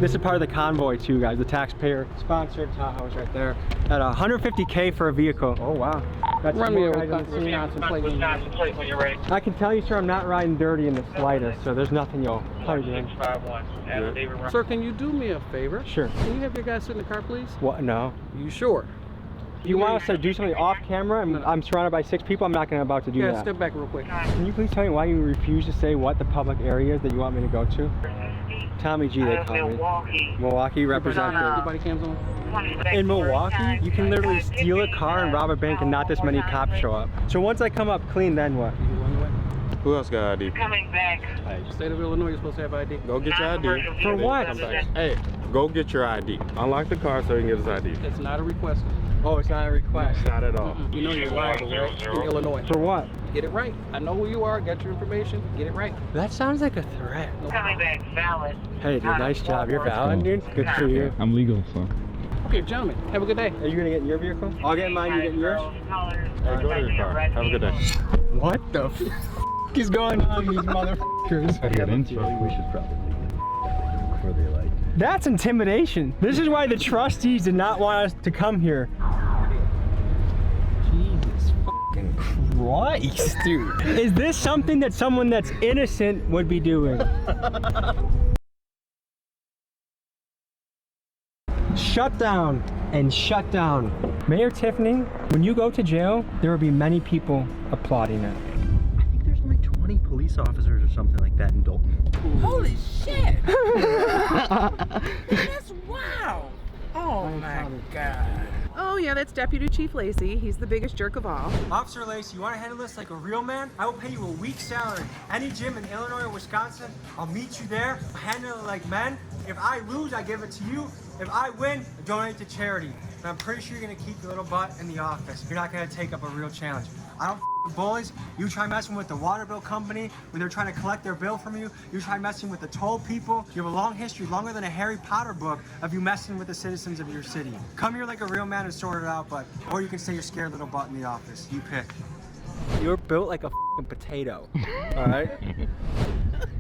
[SPEAKER 15] This is part of the convoy too, guys. The taxpayer sponsored Tahoe's right there. At $150K for a vehicle. Oh wow. That's
[SPEAKER 14] Run me
[SPEAKER 15] more
[SPEAKER 14] over
[SPEAKER 15] guys on the scene.
[SPEAKER 14] Wisconsin plate when you're ready.
[SPEAKER 15] I can tell you, sir, I'm not riding dirty in the slightest, so there's nothing you'll probably do.
[SPEAKER 14] Sir, can you do me a favor?
[SPEAKER 15] Sure.
[SPEAKER 14] Can you have your guys sit in the car, please?
[SPEAKER 15] What? No.
[SPEAKER 14] You sure?
[SPEAKER 15] If you want us to do something off camera and I'm surrounded by 6 people, I'm not going to about to do that.
[SPEAKER 14] Step back real quick.
[SPEAKER 15] Can you please tell me why you refuse to say what the public area is that you want me to go to? Tommy G, they call me. Milwaukee representative.
[SPEAKER 14] Everybody cams on?
[SPEAKER 15] In Milwaukee, you can literally steal a car and rob a bank and not this many cops show up. So once I come up clean, then what?
[SPEAKER 16] Who else got ID?
[SPEAKER 14] Coming back. State of Illinois, you're supposed to have ID.
[SPEAKER 16] Go get your ID.
[SPEAKER 15] For what?
[SPEAKER 16] Hey, go get your ID. Unlock the car so you can get his ID.
[SPEAKER 14] It's not a request.
[SPEAKER 15] Oh, it's not a request.
[SPEAKER 16] Not at all.
[SPEAKER 14] You know you're liable, right? In Illinois.
[SPEAKER 15] For what?
[SPEAKER 14] Get it right. I know who you are. Got your information. Get it right.
[SPEAKER 15] That sounds like a threat.
[SPEAKER 14] Coming back, valid.
[SPEAKER 15] Hey, dude, nice job. You're valid, dude. Good for you.
[SPEAKER 16] I'm legal, so.
[SPEAKER 14] Okay, gentlemen, have a good day.
[SPEAKER 15] Are you gonna get in your vehicle? I'll get in mine, you get in yours?
[SPEAKER 16] Hey, go to your car. Have a good day.
[SPEAKER 15] What the f is going on, these motherfuckers?
[SPEAKER 16] I got into it. We should probably before they like.
[SPEAKER 15] That's intimidation. This is why the trustees did not want us to come here. Jesus fucking Christ, dude. Is this something that someone that's innocent would be doing? Shut down and shut down. Mayor Tiffany, when you go to jail, there will be many people applauding it.
[SPEAKER 13] I think there's only 20 police officers or something like that in Dolton.
[SPEAKER 11] Holy shit! That's wow! Oh my god.
[SPEAKER 8] Oh yeah, that's Deputy Chief Lacey. He's the biggest jerk of all.
[SPEAKER 15] Officer Lacey, you want to handle this like a real man? I will pay you a week's salary. Any gym in Illinois or Wisconsin, I'll meet you there. Handle it like men. If I lose, I give it to you. If I win, I donate to charity. And I'm pretty sure you're gonna keep your little butt in the office. You're not gonna take up a real challenge. I don't with bullies. You try messing with the water bill company when they're trying to collect their bill from you. You try messing with the toll people. You have a long history, longer than a Harry Potter book, of you messing with the citizens of your city. Come here like a real man and sort it out, or you can stay your scared little butt in the office. You pick. You're built like a potato. All right.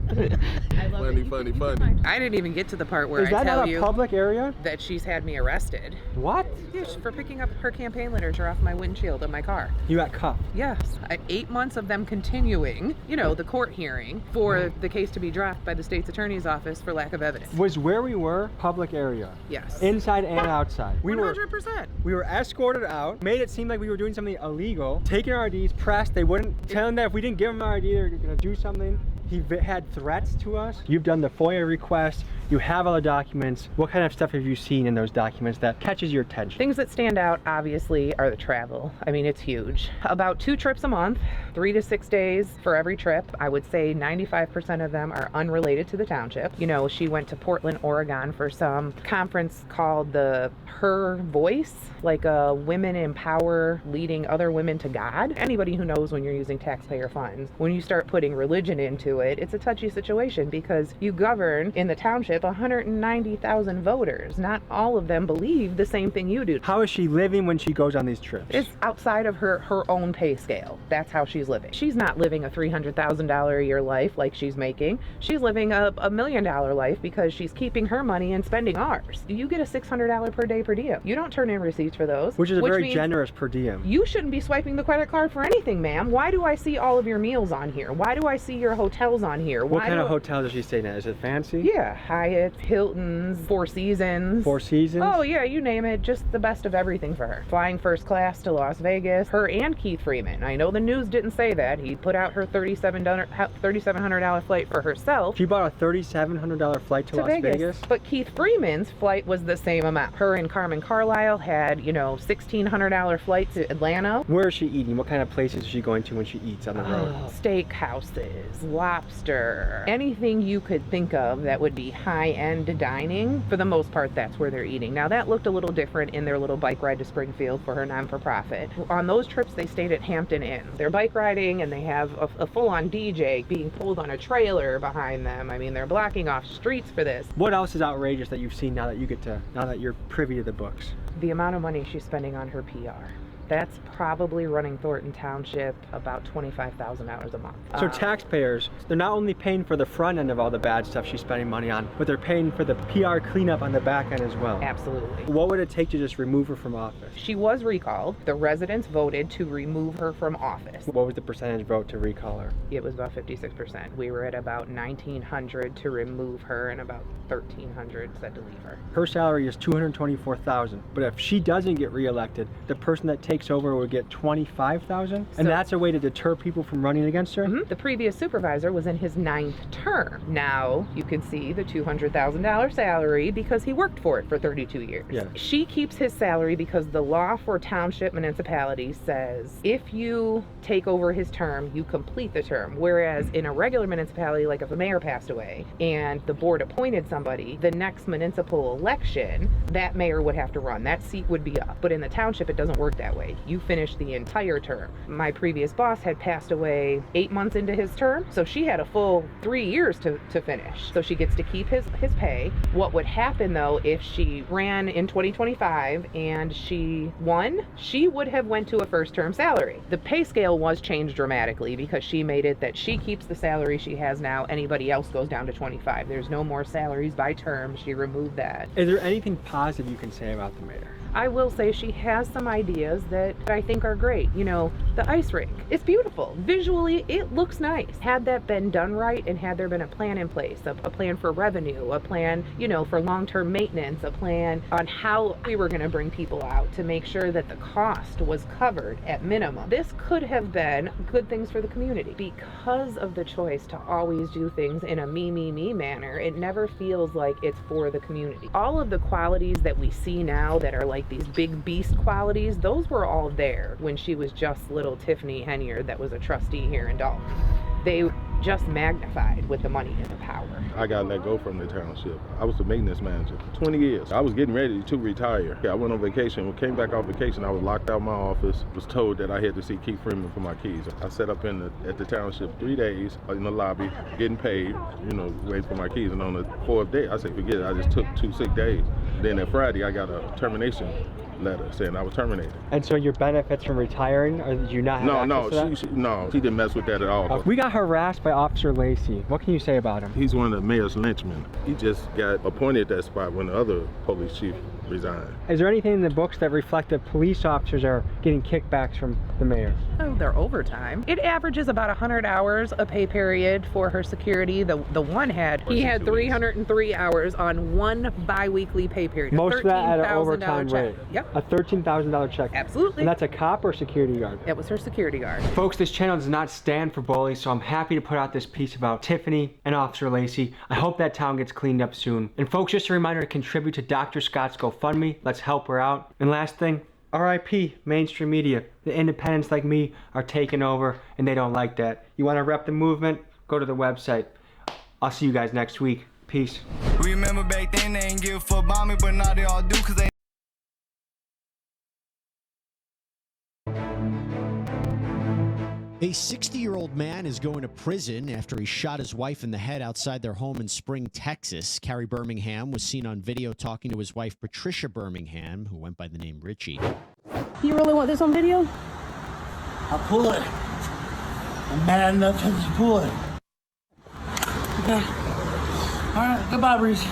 [SPEAKER 17] Funny. I didn't even get to the part where
[SPEAKER 15] Is that
[SPEAKER 17] I tell
[SPEAKER 15] not a
[SPEAKER 17] you
[SPEAKER 15] public area?
[SPEAKER 17] that she's had me arrested.
[SPEAKER 15] What?
[SPEAKER 17] Yeah, for picking up her campaign literature off my windshield of my car.
[SPEAKER 15] You got cuffed.
[SPEAKER 17] Yes. 8 months of them continuing, the court hearing for the case to be dropped by the state's attorney's office for lack of evidence.
[SPEAKER 15] Was where we were public area?
[SPEAKER 17] Yes.
[SPEAKER 15] Inside and outside.
[SPEAKER 17] 100%.
[SPEAKER 15] We were escorted out, made it seem like we were doing something illegal, taking our IDs, pressed. They wouldn't tell them that if we didn't give them our ID, they were gonna do something. He had threats to us. You've done the FOIA request. You have all the documents. What kind of stuff have you seen in those documents that catches your attention?
[SPEAKER 17] Things that stand out, obviously, are the travel. I mean, it's huge. About 2 trips a month 3 to 6 days for every trip. I would say 95% of them are unrelated to the township. You know, she went to Portland, Oregon for some conference called the Her Voice, like a women empower leading other women to God. Anybody who knows when you're using taxpayer funds, when you start putting religion into it, it's a touchy situation because you govern in the township 190,000 voters. Not all of them believe the same thing you do.
[SPEAKER 1] How is she living when she goes on these trips?
[SPEAKER 17] It's outside of her own pay scale. That's how she's living. She's not living a $300,000 a year life like she's making. She's living a $1 million life because she's keeping her money and spending ours. You get a $600 per day per diem. You don't turn in receipts for those.
[SPEAKER 1] Which is very generous per diem.
[SPEAKER 17] You shouldn't be swiping the credit card for anything, ma'am. Why do I see all of your meals on here? Why do I see your hotels on here?
[SPEAKER 1] What kind of hotel does she stay in? Is it fancy?
[SPEAKER 17] Yeah, Hyatt, Hilton's, Four Seasons.
[SPEAKER 1] Four Seasons?
[SPEAKER 17] Oh yeah, you name it. Just the best of everything for her. Flying first class to Las Vegas. Her and Keith Freeman. I know the news didn't say that. He put out her $3,700 flight for herself.
[SPEAKER 1] She bought a $3,700 flight to Las Vegas?
[SPEAKER 17] But Keith Freeman's flight was the same amount. Her and Carmen Carlisle had, you know, $1,600 flight to Atlanta.
[SPEAKER 1] Where is she eating? What kind of places is she going to when she eats on the road?
[SPEAKER 17] Steakhouses, lobster, anything you could think of that would be high-end dining. For the most part, that's where they're eating. Now, that looked a little different in their little bike ride to Springfield for her non-for-profit. On those trips, they stayed at Hampton Inn. They're bike riding, and they have a full-on DJ being pulled on a trailer behind them. I mean, they're blocking off streets for this.
[SPEAKER 1] What else is outrageous that you've seen now that you're privy to the books?
[SPEAKER 17] The amount of money she's spending on her PR. That's probably running Thornton Township about $25,000 a month.
[SPEAKER 1] So taxpayers, they're not only paying for the front end of all the bad stuff she's spending money on, but they're paying for the PR cleanup on the back end as well.
[SPEAKER 17] Absolutely.
[SPEAKER 1] What would it take to just remove her from office?
[SPEAKER 17] She was recalled. The residents voted to remove her from office.
[SPEAKER 1] What was the percentage vote to recall her?
[SPEAKER 17] It was about 56%. We were at about 1,900 to remove her and about 1,300 said to leave her.
[SPEAKER 1] Her salary is $224,000, but if she doesn't get reelected, the person that takes over would get $25,000, and that's a way to deter people from running against her?
[SPEAKER 17] The previous supervisor was in his 9th term. Now you can see the $200,000 salary because he worked for it for 32 years.
[SPEAKER 1] Yes.
[SPEAKER 17] She keeps his salary because the law for township municipalities says if you take over his term, you complete the term. Whereas in a regular municipality, like if a mayor passed away and the board appointed somebody, the next municipal election, that mayor would have to run. That seat would be up. But in the township, it doesn't work that way. You finish the entire term. My previous boss had passed away 8 months into his term, so she had a full 3 years to finish. So she gets to keep his pay. What would happen though if she ran in 2025 and she won? She would have went to a first term salary. The pay scale was changed dramatically because she made it that she keeps the salary she has now. Anybody else goes down to 25. There's no more salaries by term. She removed that.
[SPEAKER 1] Is there anything positive you can say about the mayor?
[SPEAKER 17] I will say she has some ideas that I think are great. You know, the ice rink, it's beautiful. Visually, it looks nice. Had that been done right and had there been a plan in place, a plan for revenue, a plan, you know, for long-term maintenance, a plan on how we were going to bring people out to make sure that the cost was covered at minimum. This could have been good things for the community. Because of the choice to always do things in a me manner, it never feels like it's for the community. All of the qualities that we see now that are like these big beast qualities, those were all there when she was just little Tiffany Henyard that was a trustee here in Dalton. They just magnified with the money and the power.
[SPEAKER 18] I got let go from the township. I was the maintenance manager for 20 years. I was getting ready to retire. I went on vacation. Came back off vacation. I was locked out of my office. Was told that I had to see Keith Freeman for my keys. I sat up at the township 3 days in the lobby, getting paid, you know, waiting for my keys. And on the 4th day, I said, forget it. I just took 2 sick days. Then that Friday, I got a termination letter saying I was terminated.
[SPEAKER 1] And so your benefits from retiring, or did you not have access to that?
[SPEAKER 18] She didn't mess with that at all.
[SPEAKER 1] We got harassed by Officer Lacey. What can you say about him?
[SPEAKER 18] He's one of the mayor's lynchmen. He just got appointed that spot when the other police chief resigned.
[SPEAKER 1] Is there anything in the books that reflect that police officers are getting kickbacks from the mayor?
[SPEAKER 17] Oh, they're overtime. It averages about 100 hours a pay period for her security. The one had 303 hours on one bi-weekly pay period.
[SPEAKER 1] Most of that at an overtime rate.
[SPEAKER 17] Yep.
[SPEAKER 1] A $13,000 check.
[SPEAKER 17] Absolutely.
[SPEAKER 1] And that's a cop or security guard?
[SPEAKER 17] It was her security guard.
[SPEAKER 1] Folks, this channel does not stand for bullies, so I'm happy to put out this piece about Tiffany and Officer Lacey. I hope that town gets cleaned up soon. And folks, just a reminder to contribute to Dr. Scott's GoFundMe. Let's help her out. And last thing, RIP mainstream media. The independents like me are taking over, and they don't like that. You want to rep the movement? Go to the website. I'll see you guys next week. Peace.
[SPEAKER 4] Remember back then they ain't give a fuck about me, but now they all do, cause they
[SPEAKER 19] A 60-year-old man is going to prison after he shot his wife in the head outside their home in Spring, Texas. Carrie Birmingham was seen on video talking to his wife, Patricia Birmingham, who went by the name Richie.
[SPEAKER 8] You really want this on video?
[SPEAKER 20] I'll pull it. I'm mad enough to pull it. Okay. All right. Goodbye, Reese.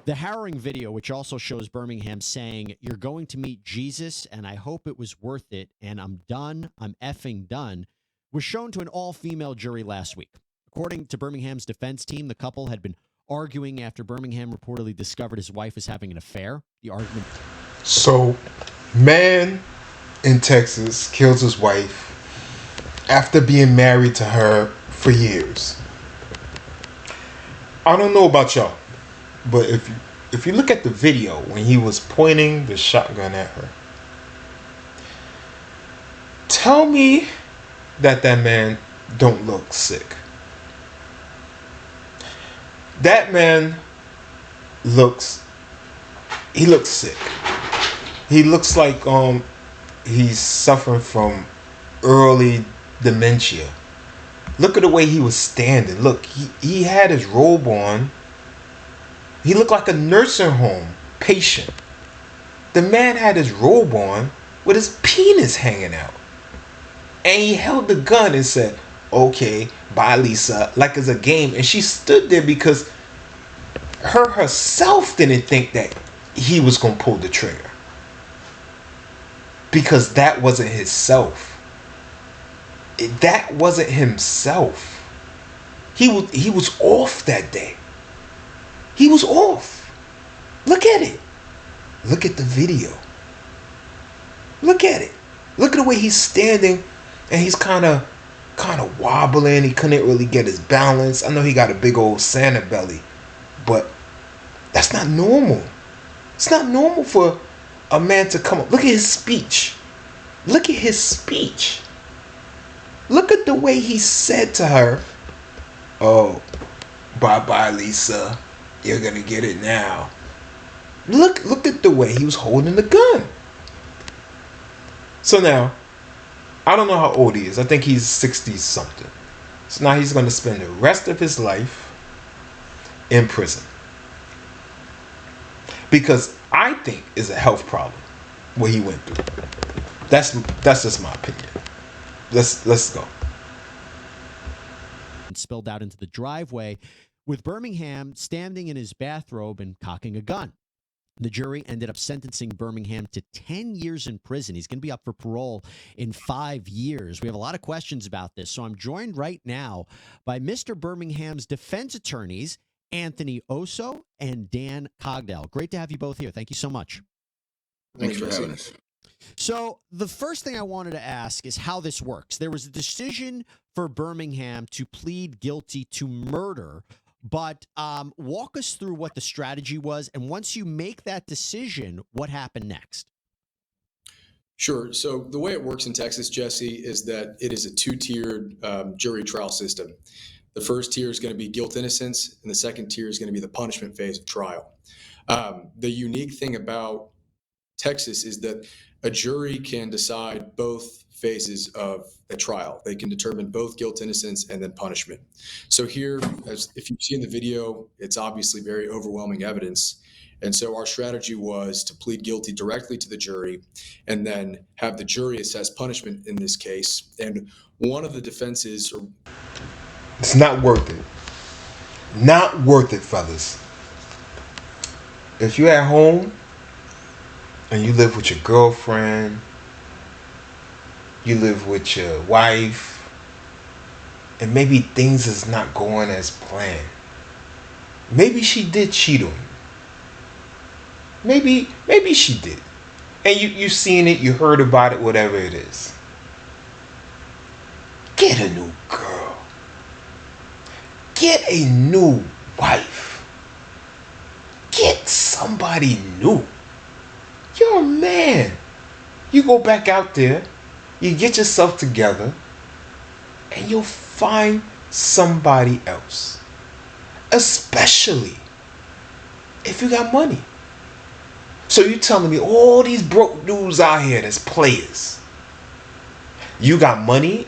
[SPEAKER 19] The harrowing video, which also shows Birmingham saying, "You're going to meet Jesus, and I hope it was worth it, and I'm done, I'm effing done," was shown to an all-female jury last week. According to Birmingham's defense team, the couple had been arguing after Birmingham reportedly discovered his wife was having an affair. The argument...
[SPEAKER 3] So, man in Texas kills his wife after being married to her for years. I don't know about y'all, but if you look at the video when he was pointing the shotgun at her, tell me that man don't look sick. That man looks sick. He looks like he's suffering from early dementia. Look at the way he was standing. Look, he had his robe on. He looked like a nursing home patient. The man had his robe on with his penis hanging out. And he held the gun and said, "Okay, bye, Lisa," like it's a game. And she stood there because her herself didn't think that he was going to pull the trigger. Because that wasn't his self. That wasn't himself. He was off that day. He was off. Look at it. Look at the video. Look at it. Look at the way he's standing, and he's kind of wobbling. He couldn't really get his balance. I know he got a big old Santa belly, but that's not normal. It's not normal for a man to come up. Look at his speech. Look at his speech. Look at the way he said to her, "Oh, bye-bye, Lisa. You're going to get it now." Look at the way he was holding the gun. So now, I don't know how old he is. I think he's 60-something. So now he's going to spend the rest of his life in prison. Because I think it's a health problem what he went through. That's just my opinion. Let's go.
[SPEAKER 19] Spilled out into the driveway with Birmingham standing in his bathrobe and cocking a gun. The jury ended up sentencing Birmingham to 10 years in prison. He's going to be up for parole in 5 years. We have a lot of questions about this, so I'm joined right now by Mr. Birmingham's defense attorneys, Anthony Oso and Dan Cogdell. Great to have you both here. Thank you so much.
[SPEAKER 3] Thanks for having us.
[SPEAKER 19] So the first thing I wanted to ask is how this works. There was a decision for Birmingham to plead guilty to murder, but walk us through what the strategy was. And once you make that decision, what happened next?
[SPEAKER 21] Sure. So the way it works in Texas, Jesse, is that it is a two-tiered jury trial system. The first tier is going to be guilt innocence, and the second tier is going to be the punishment phase of trial. The unique thing about Texas is that a jury can decide both phases of a trial. They can determine both guilt, innocence, and then punishment. So here, as if you've seen the video, it's obviously very overwhelming evidence. And so our strategy was to plead guilty directly to the jury and then have the jury assess punishment in this case. And one of the defenses...
[SPEAKER 3] It's not worth it. Not worth it, fellas. If you're at home and you live with your girlfriend, you live with your wife, and maybe things is not going as planned. Maybe she did cheat on you. Maybe she did. And you've seen it, you heard about it, whatever it is. Get a new girl. Get a new wife. Get somebody new. You're you're a man. You go back out there, you get yourself together, and you'll find somebody else. Especially if you got money. So you telling me all these broke dudes out here that's players. You got money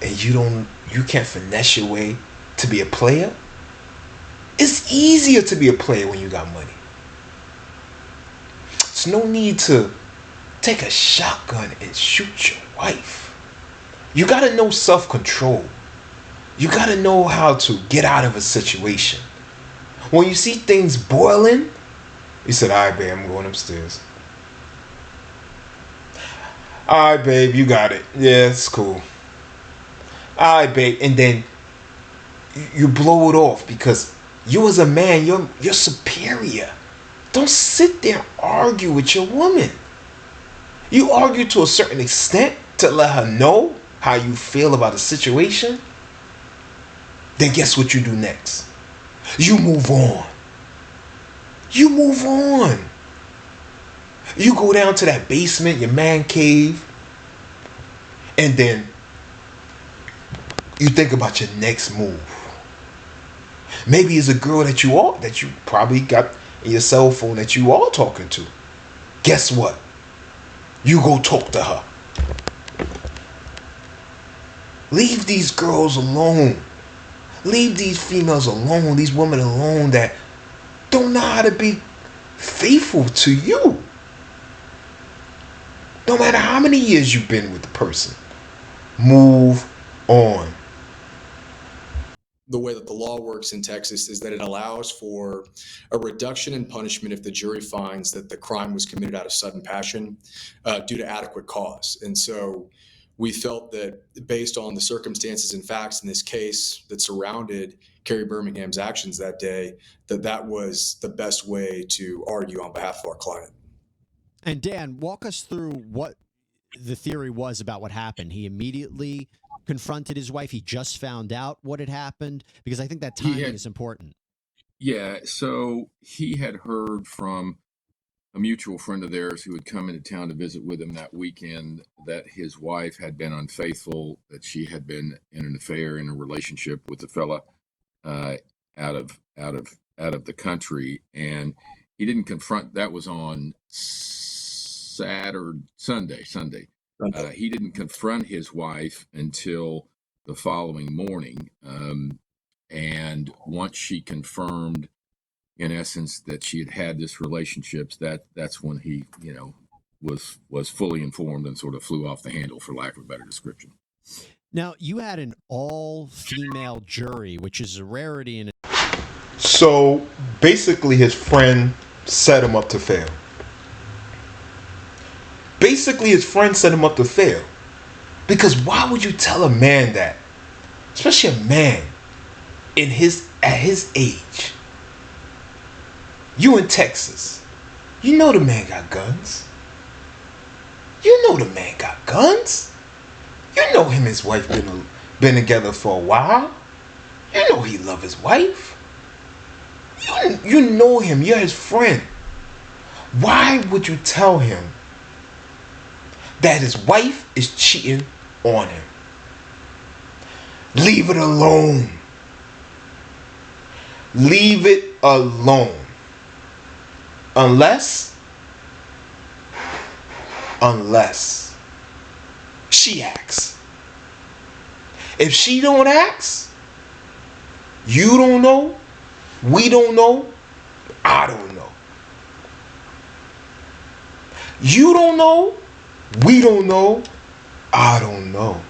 [SPEAKER 3] and you can't finesse your way to be a player? It's easier to be a player when you got money. There's no need to take a shotgun and shoot your wife. You gotta know self-control. You gotta know how to get out of a situation. When you see things boiling, you said, all right, babe, I'm going upstairs. All right, babe, you got it. Yeah, it's cool. All right, babe. And then you blow it off because you as a man, you're superior. Don't sit there and argue with your woman. You argue to a certain extent to let her know how you feel about the situation. Then guess what you do next? You move on. You move on. You go down to that basement, your man cave, and then you think about your next move. Maybe it's a girl that you probably got in your cell phone that you are talking to. Guess what? You go talk to her. Leave these girls alone. Leave these females alone, these women alone that don't know how to be faithful to you. No matter how many years you've been with the person. Move on.
[SPEAKER 21] The way that the law works in Texas is that it allows for a reduction in punishment if the jury finds that the crime was committed out of sudden passion due to adequate cause. And so we felt that based on the circumstances and facts in this case that surrounded Carrie Birmingham's actions that day, that was the best way to argue on behalf of our client.
[SPEAKER 19] And Dan, walk us through what the theory was about what happened. He immediately confronted his wife. He just found out what had happened, because I think that timing is important.
[SPEAKER 7] Yeah, so he had heard from a mutual friend of theirs who had come into town to visit with him that weekend that his wife had been unfaithful, that she had been in an affair, in a relationship with a fella out of the country, and he didn't confront. That was on Sunday. He didn't confront his wife until the following morning, and once she confirmed, in essence, that she had this relationship, that's when he, was fully informed and sort of flew off the handle, for lack of a better description.
[SPEAKER 19] Now, you had an all-female jury, which is a rarity in.
[SPEAKER 3] So basically, his friend set him up to fail. Because why would you tell a man that? Especially a man at his age. You in Texas. You know the man got guns. You know the man got guns. You know him and his wife been together for a while. You know he love his wife. You know him. You're his friend. Why would you tell him that his wife is cheating on him? Leave it alone. Leave it alone. Unless she acts. If she don't ask, you don't know, we don't know, I don't know. You don't know, we don't know, I don't know.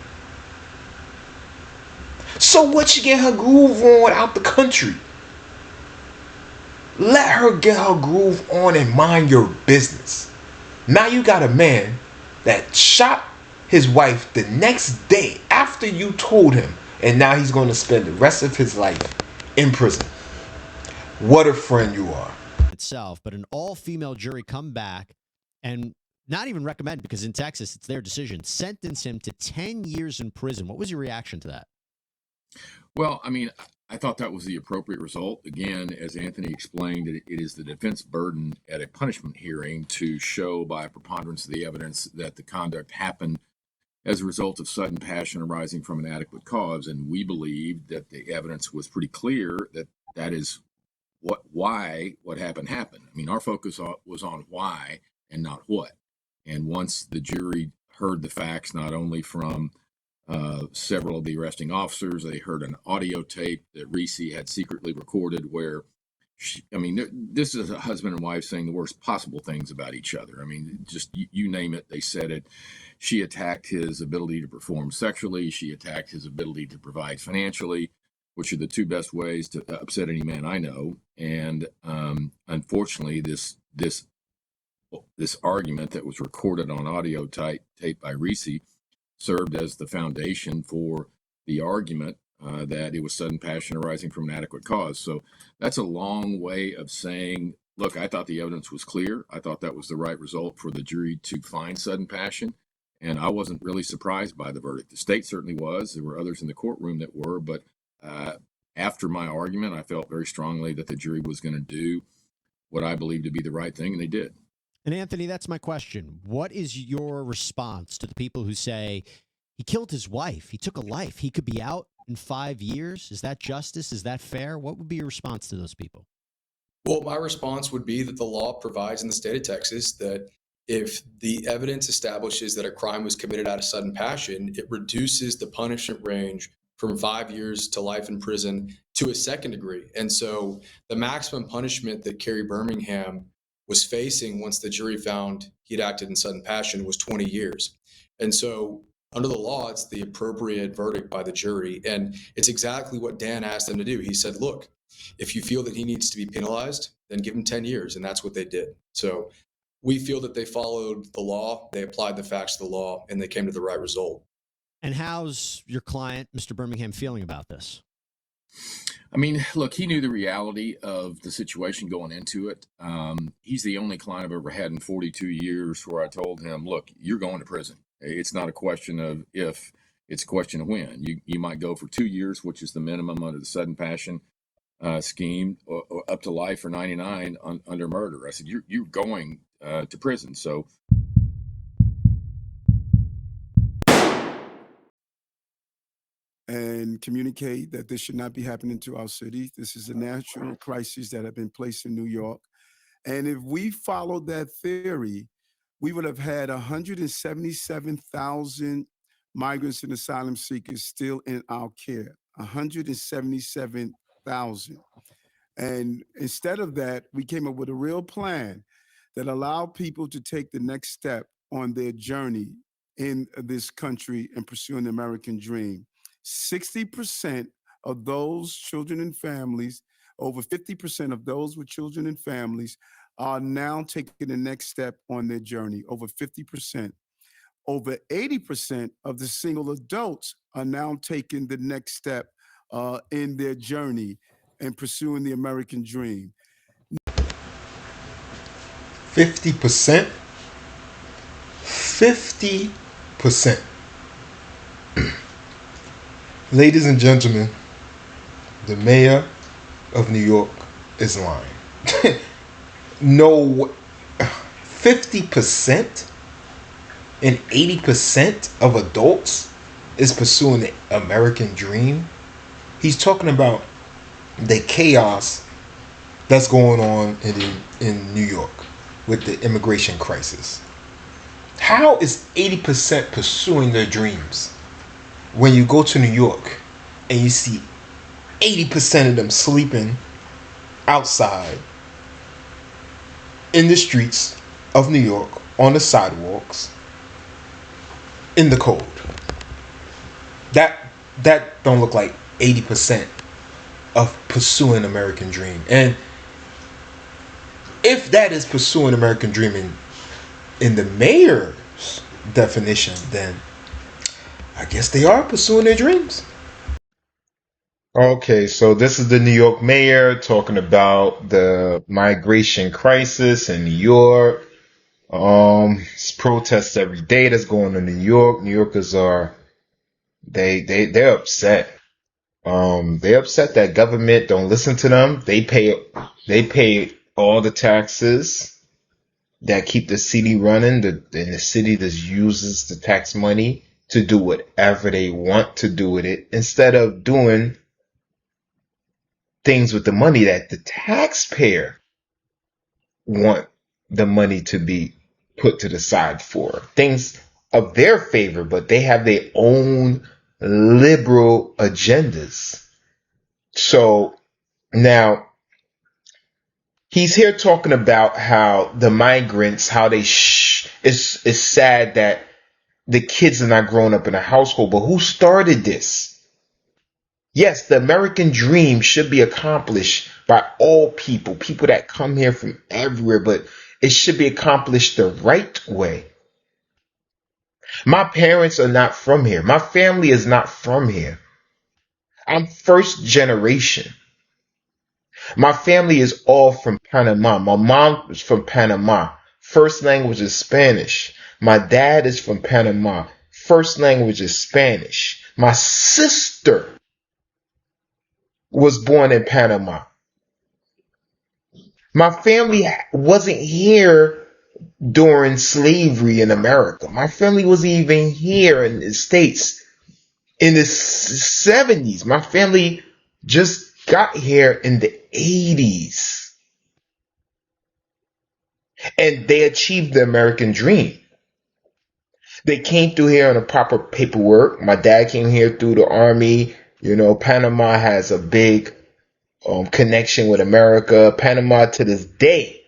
[SPEAKER 3] So what, she get her groove on out the country? Let her get her groove on and mind your business. Now you got a man that shot his wife the next day after you told him, and now he's going to spend the rest of his life in prison. What a friend you are.
[SPEAKER 19] Itself, but an all-female jury come back and not even recommend, because in Texas it's their decision, sentence him to 10 years in prison. What was your reaction to that?
[SPEAKER 7] Well, I mean, I thought that was the appropriate result. Again, as Anthony explained, it is the defense burden at a punishment hearing to show by a preponderance of the evidence that the conduct happened as a result of sudden passion arising from an adequate cause. And we believe that the evidence was pretty clear that that is why what happened. I mean, our focus was on why and not what. And once the jury heard the facts, not only from several of the arresting officers, they heard an audio tape that Reese had secretly recorded where this is a husband and wife saying the worst possible things about each other. I mean, just you name it, they said it. She attacked his ability to perform sexually. She attacked his ability to provide financially, which are the two best ways to upset any man I know. And unfortunately, this argument that was recorded on audio tape by Reese served as the foundation for the argument that it was sudden passion arising from an adequate cause. So that's a long way of saying, look, I thought the evidence was clear. I thought that was the right result for the jury to find sudden passion. And I wasn't really surprised by the verdict. The state certainly was. There were others in the courtroom that were. But after my argument, I felt very strongly that the jury was going to do what I believed to be the right thing, and they did.
[SPEAKER 19] And Anthony, that's my question. What is your response to the people who say he killed his wife? He took a life. He could be out in 5 years. Is that justice? Is that fair? What would be your response to those people?
[SPEAKER 21] Well, my response would be that the law provides in the state of Texas that if the evidence establishes that a crime was committed out of sudden passion, it reduces the punishment range from 5 years to life in prison to a second degree. And so the maximum punishment that Kerry Birmingham was facing once the jury found he'd acted in sudden passion was 20 years. And so under the law, it's the appropriate verdict by the jury. And it's exactly what Dan asked them to do. He said, look, if you feel that he needs to be penalized, then give him 10 years. And that's what they did. So we feel that they followed the law, they applied the facts to the law, and they came to the right result.
[SPEAKER 19] And how's your client, Mr. Birmingham, feeling about this?
[SPEAKER 7] I mean, look, he knew the reality of the situation going into it. He's the only client I've ever had in 42 years where I told him, look, you're going to prison. It's not a question of if, it's a question of when. You might go for 2 years, which is the minimum under the sudden passion scheme, or up to life or 99 under murder. I said, you're going to prison. So.
[SPEAKER 9] And communicate that this should not be happening to our city. This is a national crisis that have been placed in New York. And if we followed that theory, we would have had 177,000 migrants and asylum seekers still in our care, 177,000. And instead of that, we came up with a real plan that allowed people to take the next step on their journey in this country and pursuing the American dream. 60% of those children and families, over 50% of those with children and families are now taking the next step on their journey, over 50%. Over 80% of the single adults are now taking the next step in their journey and pursuing the American dream.
[SPEAKER 3] 50%? 50%. Ladies and gentlemen, the mayor of New York is lying. No, 50% and 80% of adults is pursuing the American dream. He's talking about the chaos that's going on in New York with the immigration crisis. How is 80% pursuing their dreams when you go to New York and you see 80% of them sleeping outside in the streets of New York, on the sidewalks, in the cold? That don't look like 80% of pursuing American dream. And if that is pursuing American dream in the mayor's definition, then I guess they are pursuing their dreams. Okay, so this is the New York mayor talking about the migration crisis in New York. It's protests every day that's going on in New York. New Yorkers are they're upset. They're upset that government don't listen to them. They pay all the taxes that keep the city running. And the city just uses the tax money to do whatever they want to do with it, instead of doing things with the money that the taxpayer want the money to be put to the side for. Things of their favor, but they have their own liberal agendas. So now he's here talking about how the migrants, how they it's sad that the kids are not growing up in a household, but who started this? Yes, the American dream should be accomplished by all people that come here from everywhere, but it should be accomplished the right way. My parents are not from here. My family is not from here. I'm first generation. My family is all from Panama. My mom is from Panama. First language is Spanish. My dad is from Panama. First language is Spanish. My sister was born in Panama. My family wasn't here during slavery in America. My family wasn't even here in the States in the 70s. My family just got here in the 80s. And they achieved the American dream. They came through here on a proper paperwork. My dad came here through the army. You know, Panama has a big connection with America. Panama to this day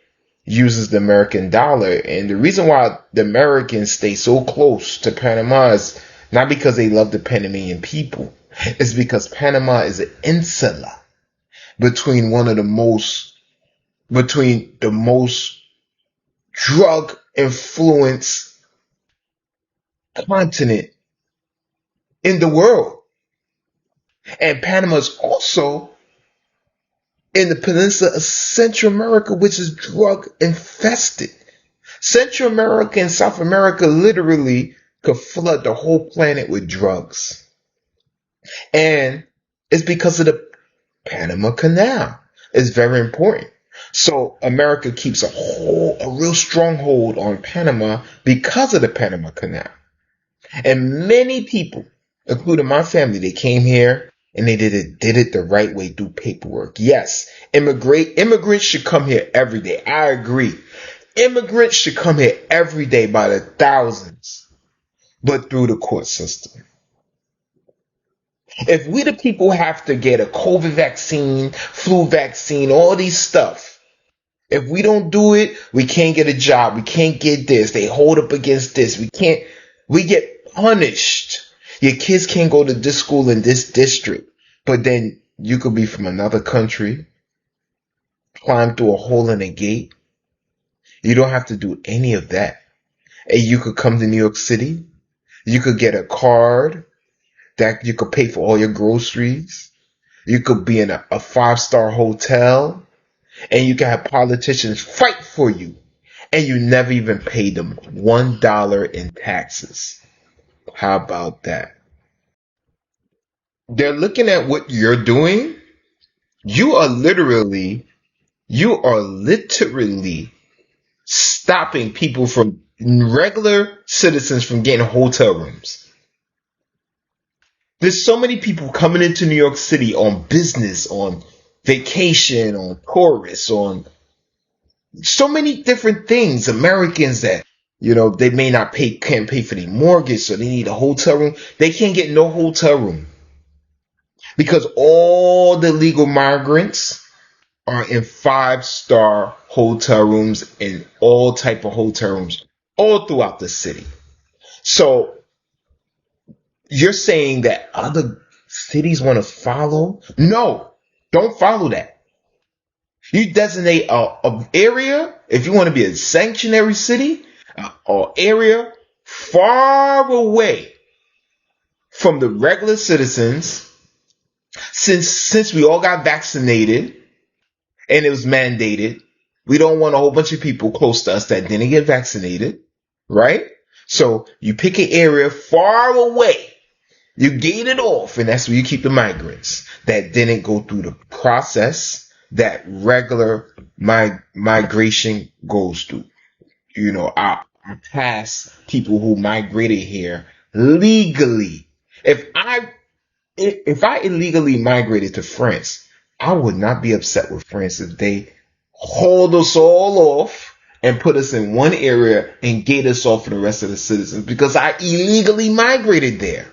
[SPEAKER 3] uses the American dollar. And the reason why the Americans stay so close to Panama is not because they love the Panamanian people. It's because Panama is an insula between the most drug influenced continent in the world. And Panama is also in the peninsula of Central America, which is drug infested. Central America and South America literally could flood the whole planet with drugs. And it's because of the Panama Canal. It's very important. So America keeps a real stronghold on Panama because of the Panama Canal. And many people, including my family, they came here and they did it the right way through paperwork. Yes, immigrants should come here every day. I agree. Immigrants should come here every day by the thousands, but through the court system. If we the people have to get a COVID vaccine, flu vaccine, all these stuff, if we don't do it, we can't get a job. We can't get this. They hold up against this. We get punished. Your kids can't go to this school in this district, but then you could be from another country, climb through a hole in a gate. You don't have to do any of that. And you could come to New York City. You could get a card that you could pay for all your groceries. You could be in a 5-star hotel, and you can have politicians fight for you, and you never even paid them $1 in taxes. How about that? They're looking at what you're doing. You are literally stopping people from regular citizens from getting hotel rooms. There's so many people coming into New York City on business, on vacation, on tourists, on so many different things. Americans that, they may not can't pay for their mortgage, so they need a hotel room. They can't get no hotel room because all the legal migrants are in 5-star hotel rooms and all type of hotel rooms all throughout the city. So you're saying that other cities want to follow? No, don't follow that. You designate a area, if you want to be a sanctuary city, or area far away from the regular citizens, since we all got vaccinated and it was mandated, we don't want a whole bunch of people close to us that didn't get vaccinated, right? So you pick an area far away You gate it off, and that's where you keep the migrants that didn't go through the process that regular migration goes through. You know, our past people who migrated here legally. If I illegally migrated to France, I would not be upset with France if they hauled us all off and put us in one area and gate us off for the rest of the citizens because I illegally migrated there.